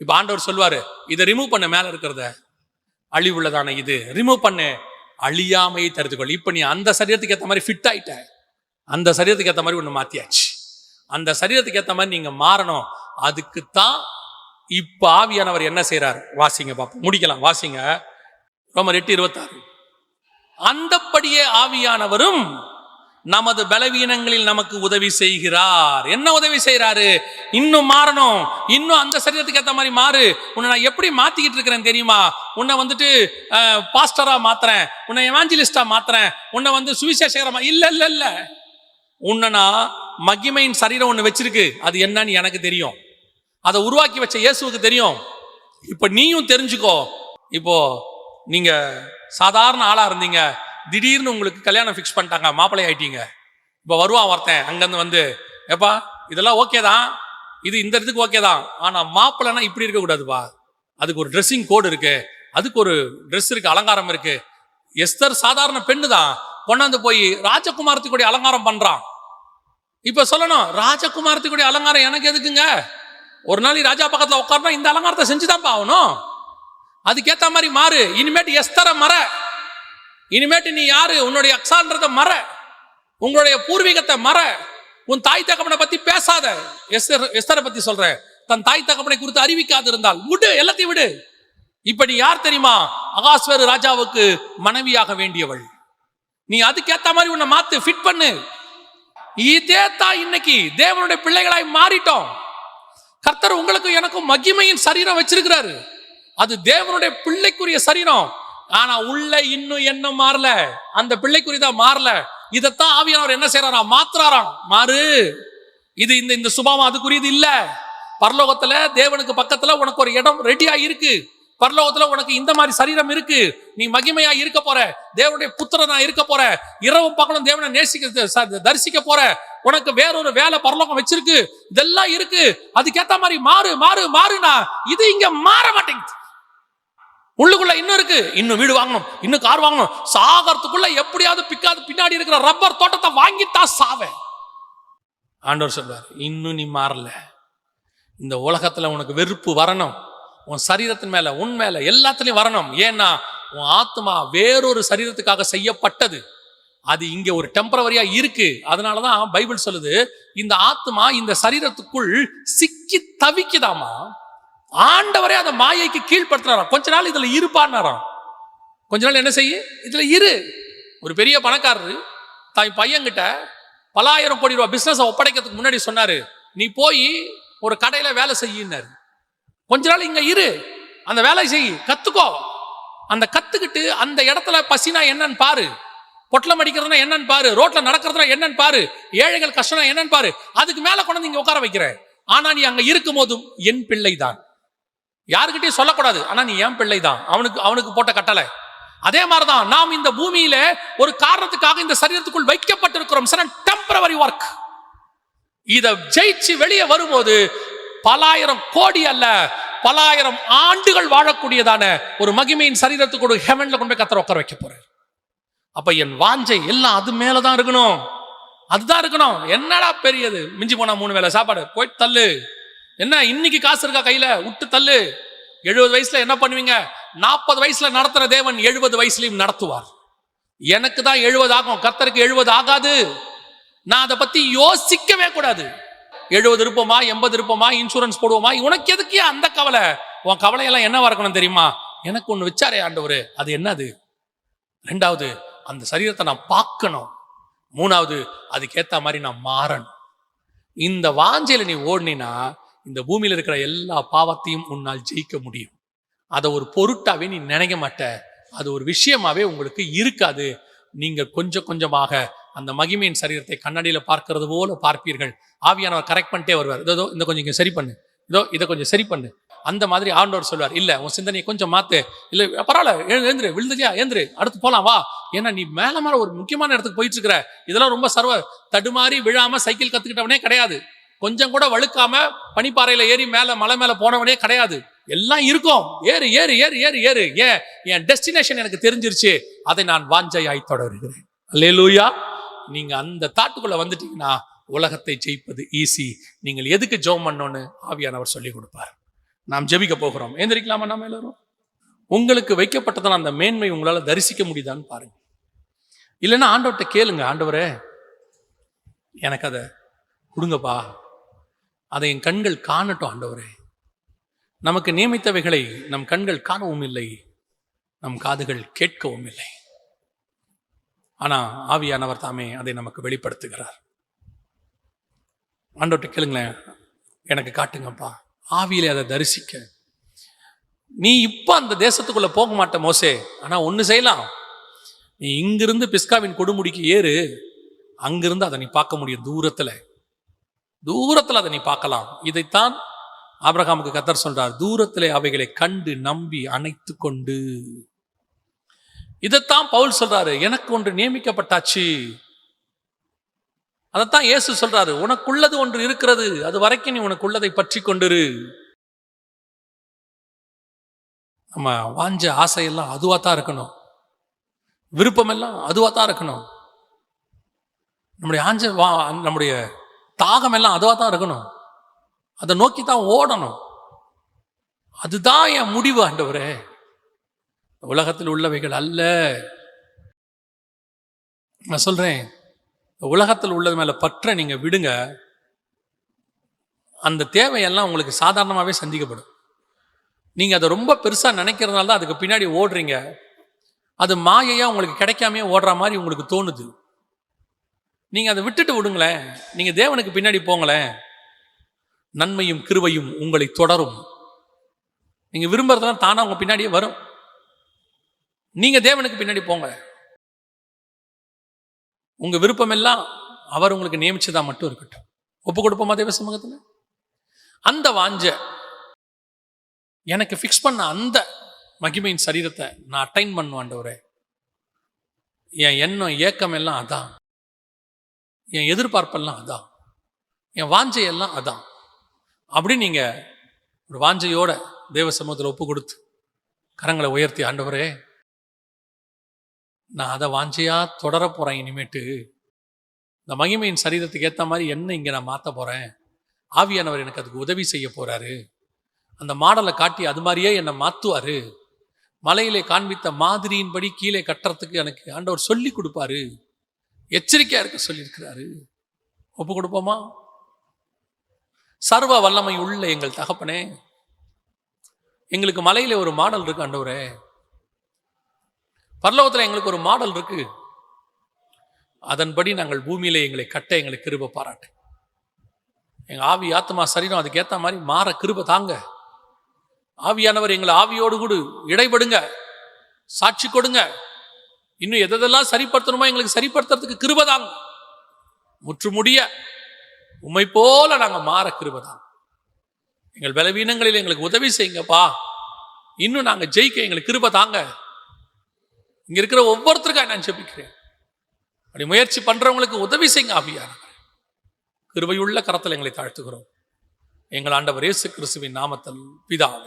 இப்ப ஆண்டவர் சொல்வாரு, இதை ரிமூவ் பண்ண, மேல இருக்கிறத அழிவுள்ளதான இது ரிமூவ் பண்ணு, அழியாமையை தருதுகொள். இப்ப நீ அந்த சரீரத்துக்கு ஏத்த மாதிரி ஃபிட் ஆயிட்ட, அந்த சரீரத்துக்கு ஏத்த மாதிரி ஒண்ணு மாத்தியாச்சு. அந்த சரீரத்துக்கு ஏத்த மாதிரி நீங்க மாறணும். அதுக்குத்தான் இப்ப ஆவியானவர் என்ன செய்யறார்? வாசிங்க பாப்போம், முடிக்கலாம், வாசிங்க. ரோமர் 8:26. அந்தப்படியே ஆவியானவரும் நமது பலவீனங்களில் நமக்கு உதவி செய்கிறார். என்ன உதவி செய்யறாரு? இன்னும் மாறணும், இன்னும் அந்த சரீரத்துக்கு ஏற்ற மாதிரி மாறு. உன்னை நான் எப்படி மாத்திக்கிட்டு இருக்கிறேன் தெரியுமா? உன்னை வந்துட்டு பாஸ்டரா மாத்துறேன், உன்னை எவாஞ்சலிஸ்டா மாத்துறேன், உன்னை சுவிசேஷகரமா இல்ல இல்ல இல்ல. உன்னை நான் மகிமையின் சரீரம் ஒண்ணு வச்சிருக்கு, அது என்னன்னு எனக்கு தெரியும், அதை உருவாக்கி வச்ச இயேசுவுக்கு தெரியும். இப்ப நீயும் தெரிஞ்சுக்கோ. இப்போ நீங்க சாதாரண ஆளா இருந்தீங்க, திடீர்னு உங்களுக்கு கல்யாணம் ஃபிக்ஸ் பண்ணிட்டாங்க, மாப்பிள்ளை ஆயிட்டீங்க. இப்போ வருவான் ஒருத்தன் அங்கேருந்து ஏப்பா இதெல்லாம் ஓகே தான், இது இந்த இடத்துக்கு ஓகே தான், ஆனால் மாப்பிள்ளைனா இப்படி இருக்கக்கூடாதுப்பா, அதுக்கு ஒரு ட்ரெஸ்ஸிங் கோடு இருக்கு, அதுக்கு ஒரு ட்ரெஸ் இருக்கு, அலங்காரம் இருக்கு. எஸ்தர் சாதாரண பெண்ணு தான், கொண்டாந்து போய் ராஜகுமாரத்துக்குடைய அலங்காரம் பண்றான். இப்ப சொல்லணும், ராஜகுமாரத்துக்குடைய அலங்காரம் எனக்கு எதுக்குங்க? ஒரு நாள் ராஜா பக்கத்துல உட்கார்னா இந்த அலங்காரத்தை செஞ்சுதான் ஆகணும். அதுக்கேத்த மாதிரி மாறு. இனிமேட்டு எஸ்தரை மற, இனிமேட்டு நீ யாரு, உன்னுடைய அக்ஸான்றத மற, உங்களுடைய பூர்வீகத்தை மற, உன் தாய் தகப்பனை பத்தி பேசாத. எஸ்தரை பத்தி சொல்றேன், தன் தாய் தகப்பனை குறித்து அறிவிக்காது இருந்தால் விடு, எல்லாத்தையும் விடு. இப்ப நீ யார் தெரியுமா? அகாஸ்வேரு ராஜாவுக்கு மனைவியாக வேண்டியவள். நீ அதுக்கேத்த மாதிரி உன்னை மாத்து, ஃபிட் பண்ணு. இதே தான் இன்னைக்கு தேவனுடைய பிள்ளைகளாய் மாறிட்டோம். கர்த்தர் உங்களுக்கு எனக்கும் மகிமையின் சரீரம் வச்சிருக்கிறாரு, அது தேவனுடைய பிள்ளைக்குரிய சரீரம். ஆனா உள்ள இன்னும் என்ன மாறல, அந்த பிள்ளைக்குரியதா மாறல. இதத்தான் ஆவியானவர் என்ன செய்யறாரா? மாத்துறாராம். மாறு, இது இந்த சுபாவம் அதுக்குரியது இல்ல. பரலோகத்துல தேவனுக்கு பக்கத்துல உனக்கு ஒரு இடம் ரெடியா இருக்கு. பரலோகத்துல உனக்கு இந்த மாதிரி சரீரம் இருக்கு. நீ மகிமையா இருக்க போற, தேவனுடைய புத்திரனா இருக்க போற, இரவு பகலும் தேவனை தரிசிக்க போற. உனக்கு வேறொரு வேலை பரலோகம் வச்சிருக்கு, இதெல்லாம் இருக்கு. அதுக்கேத்த மாதிரி மாறு மாறு மாறுனா இது இங்க மாற மாட்டேங்குது. உள்ளுக்குள்ள இன்னும் இருக்கு, இன்னும் வீடு வாங்கணும், இன்னும் கார் வாங்கணும். சாகறதுக்குள்ள எப்படியாவது பின்னாடி இருக்கிற ரப்பர் தோட்டத்தை வாங்கிட்டா சாவேன். ஆண்டவர் சொல்றார், இன்னும் நீ மாறல. இந்த உலகத்துல உனக்கு வெறுப்பு வரணும், உன் சரீரத்தின் மேல, உன் மேல, எல்லாத்துலயும் வரணும். ஏன்னா உன் ஆத்மா வேறொரு சரீரத்துக்காக செய்யப்பட்டது. அது இங்க ஒரு டெம்பரவரியா இருக்கு. அதனாலதான் பைபிள் சொல்லுது, இந்த ஆத்மா இந்த சரீரத்துக்குள் சிக்கி தவிக்குதாமா. ஆண்டவரே அந்த மாயைக்கு கீழ்படுத்துறாராம். கொஞ்ச நாள் இதுல இருப்பான்னாராம். கொஞ்ச நாள் என்ன செய்ய, இதுல இரு. ஒரு பெரிய பணக்காரரு தான் பையன்கிட்ட பல ஆயிரம் கோடி ரூபாய் பிசினஸ் ஒப்படைக்கிறதுக்கு முன்னாடி சொன்னாரு, நீ போய் ஒரு கடையில வேலை செய்யினாரு. கொஞ்ச நாள் இங்க இரு, அந்த வேலை செய், கத்துக்கோ. அந்த கத்துக்கிட்டு அந்த இடத்துல பசினா என்னன்னு பாரு, பொட்டலம் அடிக்கிறதுனா என்னன்னு பாரு, ரோட்ல நடக்கிறதுனா என்னன்னு பாரு, ஏழைகள் கஷ்டம் என்னன்னு பாரு. அதுக்கு மேல கொண்டு இங்க உட்கார வைக்கிற. ஆனா நீ அங்க இருக்கும் போதும் என் பிள்ளை தான், யாருக்கிட்டையும் சொல்லக்கூடாது. ஆனா நீ என் பிள்ளை தான், அவனுக்கு போட்ட கட்டளை. அதே மாதிரிதான் நாம் இந்த பூமியில ஒரு காரணத்துக்காக இந்த சரீரத்துக்குள் வைக்கப்பட்டிருக்கிறோம். Temporary work. இத ஜெயிச்சு வெளியே வரும்போது பலாயிரம் கோடி அல்ல, பலாயிரம் ஆண்டுகள் வாழக்கூடியதான ஒரு மகிமையின் சரீரத்துக்கு ஹெவன்ல கொண்டு போய் கர்த்தர் உட்கார வைக்க போறார். அப்ப என் வாஞ்சை எல்லாம் அது மேலதான் இருக்கணும், அதுதான் இருக்கணும். என்னடா பெரியது, மிஞ்சி போனா 3 வேளை சாப்பாடு, போய் தள்ளு. என்ன இன்னைக்கு காசு இருக்கா கையில, விட்டு தள்ளு. 70 வயசுல என்ன பண்ணுவீங்க? 40 வயசுல நடத்துற தேவன் 70 வயசுலயும் நடத்துவார். எனக்கு தான் 70 ஆகும், கர்த்தருக்கு 70 ஆகாது. நான் அதை பத்தி யோசிக்கவே கூடாது. 70 இருப்போமா, 80 இருப்போமா, இன்சூரன்ஸ் போடுவோமா, உனக்கு எதுக்கு அந்த கவலை? உன் கவலையெல்லாம் என்னவா இருக்கணும் தெரியுமா? எனக்கு ஒண்ணு வச்சாரே ஆண்டவரு, அது என்னது? 2வது, அந்த சரீரத்தை நான் பார்க்கணும். 3வது, அதுக்கேத்த மாதிரி நான் மாறணும். இந்த வாஞ்சையில நீ ஓடினா இந்த பூமியில இருக்கிற எல்லா பாவத்தையும் உன்னால் ஜெயிக்க முடியும். அதை ஒரு பொருட்டாவே நீ நினைக்க மாட்ட, அது ஒரு விஷயமாவே உங்களுக்கு இருக்காது. நீங்க கொஞ்சம் கொஞ்சமாக அந்த மகிமையின் சரீரத்தை கண்ணாடியில பார்க்கிறது போல பார்ப்பீர்கள். ஆவியானவர் கரெக்ட் பண்ணிட்டே வருவார். இதோ இந்த கொஞ்சம் இங்க சரி பண்ணு, இதோ இதை கொஞ்சம் சரி பண்ணு. அந்த மாதிரி ஆண்டவர் சொல்வார், இல்ல உன் சிந்தனையை கொஞ்சம் மாத்து, இல்ல பரவாயில்ல, எழுந்துரு, விழுந்துட்டியா எழுந்துரு, அடுத்து போலாம் வா. ஏன்னா நீ மேல ஒரு முக்கியமான இடத்துக்கு போயிட்டு இருக்கிற. இதெல்லாம் ரொம்ப தடுமாறி விழாம சைக்கிள் கத்துக்கிட்டவனே கிடையாது. கொஞ்சம் கூட வழுக்காம பனிப்பாறையில ஏறி மேல மலை மேல போனவனே கிடையாது. எல்லாம் இருக்கும். ஏறு ஏறு ஏறு ஏறு ஏறு. ஏன்? என் டெஸ்டினேஷன் எனக்கு தெரிஞ்சிருச்சு. அதை நான் வாஞ்சையாய் தொடருகிறேன். அல்லேலூயா. நீங்க அந்த தாட்டுக்குள்ள வந்துட்டீங்கன்னா உலகத்தை ஜெயிப்பது ஈஸி. நீங்கள் எதுக்கு ஜெபம் பண்ணணும்னு ஆவியானவர் சொல்லி கொடுப்பார். நாம் ஜெபிக்க போகிறோம். எந்திரிக்கலாமா? நாம எல்லாரும் உங்களுக்கு வைக்கப்பட்டதான அந்த மேன்மை உங்களால தரிசிக்க முடியுதான்னு பாருங்க. இல்லைன்னா ஆண்டவர்கிட்ட கேளுங்க, ஆண்டவரே எனக்கு அதை கொடுங்கப்பா, அதை என் கண்கள் காணட்டும். ஆண்டவரே, நமக்கு நியமித்தவைகளை நம் கண்கள் காணவும் இல்லை, நம் காதுகள் கேட்கவும் இல்லை. ஆனா ஆவியானவர் தாமே அதை நமக்கு வெளிப்படுத்துகிறார். ஆண்டவர்கிட்ட கேளுங்களேன், எனக்கு காட்டுங்கப்பா, ஆவியிலே அதை தரிசிக்க. நீ இப்ப அந்த தேசத்துக்குள்ள போக மாட்ட மோசே, ஆனா ஒண்ணு செய்யலாம். நீ இங்கிருந்து பிஸ்காவின் கொடுமுடிக்கு ஏறு, அங்கிருந்து அதை நீ பார்க்க முடியும். தூரத்துல அதை நீ பார்க்கலாம். இதைத்தான் ஆபிரகாமுக்கு கர்த்தர் சொல்றார், தூரத்திலே அவைகளை கண்டு நம்பி அணைத்து கொண்டு. இதைத்தான் பவுல் சொல்றாரு, எனக்கு ஒன்று நியமிக்கப்பட்டாச்சு. அதைத்தான் இயேசு சொல்றாரு, உனக்குள்ளது ஒன்று இருக்கிறது, அது வரைக்கும் நீ உனக்குள்ளதை பற்றி கொண்டிரு. நம்ம வாஞ்ச ஆசையெல்லாம் அதுவா தான் இருக்கணும், விருப்பம் எல்லாம் அதுவா தான் இருக்கணும், நம்முடைய தாகம் எல்லாம் அதுவா தான் இருக்கணும், அதை நோக்கி தான் ஓடணும். அதுதான் என் முடிவு ஆண்டவரே, உலகத்தில் உள்ளவைகள் அல்ல. நான் சொல்றேன், உலகத்தில் உள்ளது மேல பற்ற நீங்க விடுங்க, அந்த தேவையெல்லாம் உங்களுக்கு சாதாரணமாகவே சந்திக்கப்படும். நீங்க அதை ரொம்ப பெருசா நினைக்கிறதுனால தான் அதுக்கு பின்னாடி ஓடுறீங்க. அது மாயையா உங்களுக்கு கிடைக்காமே ஓடுற மாதிரி உங்களுக்கு தோணுது. நீங்க அதை விட்டுட்டு விடுங்களேன், நீங்க தேவனுக்கு பின்னாடி போங்களேன். நன்மையும் கிருபையும் உங்களை தொடரும். நீங்க விரும்புறதெல்லாம் தானா உங்க பின்னாடியே வரும். நீங்க தேவனுக்கு பின்னாடி போங்க. உங்க விருப்பம் எல்லாம் அவர் உங்களுக்கு நியமிச்சதா மட்டும் இருக்கட்டும். ஒப்பு கொடுப்போமா தேவ சமூகத்துல? அந்த வாஞ்ச எனக்கு ஃபிக்ஸ் பண்ண அந்த மகிமையின் சரீரத்தை நான் அட்டைன் பண்ணுவாண்டவரே. என் எண்ணம் ஏக்கம் எல்லாம் அதான், என் எதிர்பார்ப்பெல்லாம் அதான், என் வாஞ்சையெல்லாம் அதான். அப்படி நீங்க ஒரு வாஞ்சையோட தேவ சமூகத்தில் ஒப்பு கொடுத்து கரங்களை உயர்த்தி, ஆண்டவரே நான் அதை வாஞ்சையா தொடர போறேன். இனிமேட்டு இந்த மகிமையின் சரீரத்துக்கு ஏற்ற மாதிரி என்ன இங்க நான் மாற்ற போறேன். ஆவியானவர் எனக்கு அதுக்கு உதவி செய்ய போறாரு. அந்த மாடலை காட்டி அது மாதிரியே என்னை மாத்துவாரு. மலையிலே காண்பித்த மாதிரியின்படி கீழே கட்டுறதுக்கு எனக்கு ஆண்டவர் சொல்லி கொடுப்பாரு, எச்சரிக்கையா இருக்க சொல்லியிருக்கிறாரு. ஒப்பு கொடுப்போமா? சர்வ வல்லமை உள்ள எங்கள் தகப்பனே, எங்களுக்கு மலையிலே ஒரு மாடல் இருக்கு ஆண்டவரே, பரலோகத்தில் எங்களுக்கு ஒரு மாடல் இருக்கு. அதன்படி நாங்கள் பூமியிலே எங்களை கட்ட எங்களுக்கு கிருபை பாராட்டு. எங்க ஆவி ஆத்மா சரீரம் அதுக்கு ஏற்ற மாதிரி மாற கிருபை தாங்க. ஆவியானவர் எங்களை ஆவியோடு கூட இடைபடுங்க, சாட்சி கொடுங்க. இன்னும் எதெல்லாம் சரிப்படுத்தணுமோ எங்களுக்கு சரிப்படுத்துறதுக்கு கிருபை தாங்க. முற்று முடிய உம்மை போல நாங்க மாற கிருபை தாங்க. எங்கள் பலவீனங்களில் எங்களுக்கு உதவி செய்யுங்கப்பா. இன்னும் நாங்க ஜெயிக்க எங்களுக்கு கிருபை தாங்க. இங்க இருக்கிற ஒவ்வொருத்தருக்காக நான் ஜெபிக்கிறேன். அப்படி முயற்சி பண்றவங்களுக்கு உதவி செய்யுங்க ஆவியானவர். கிருபையுள்ள கரத்தில் எங்களை தாழ்த்துகிறோம் எங்கள் ஆண்டவர் இயேசு கிறிஸ்துவின் நாமத்தில் பிதாவே.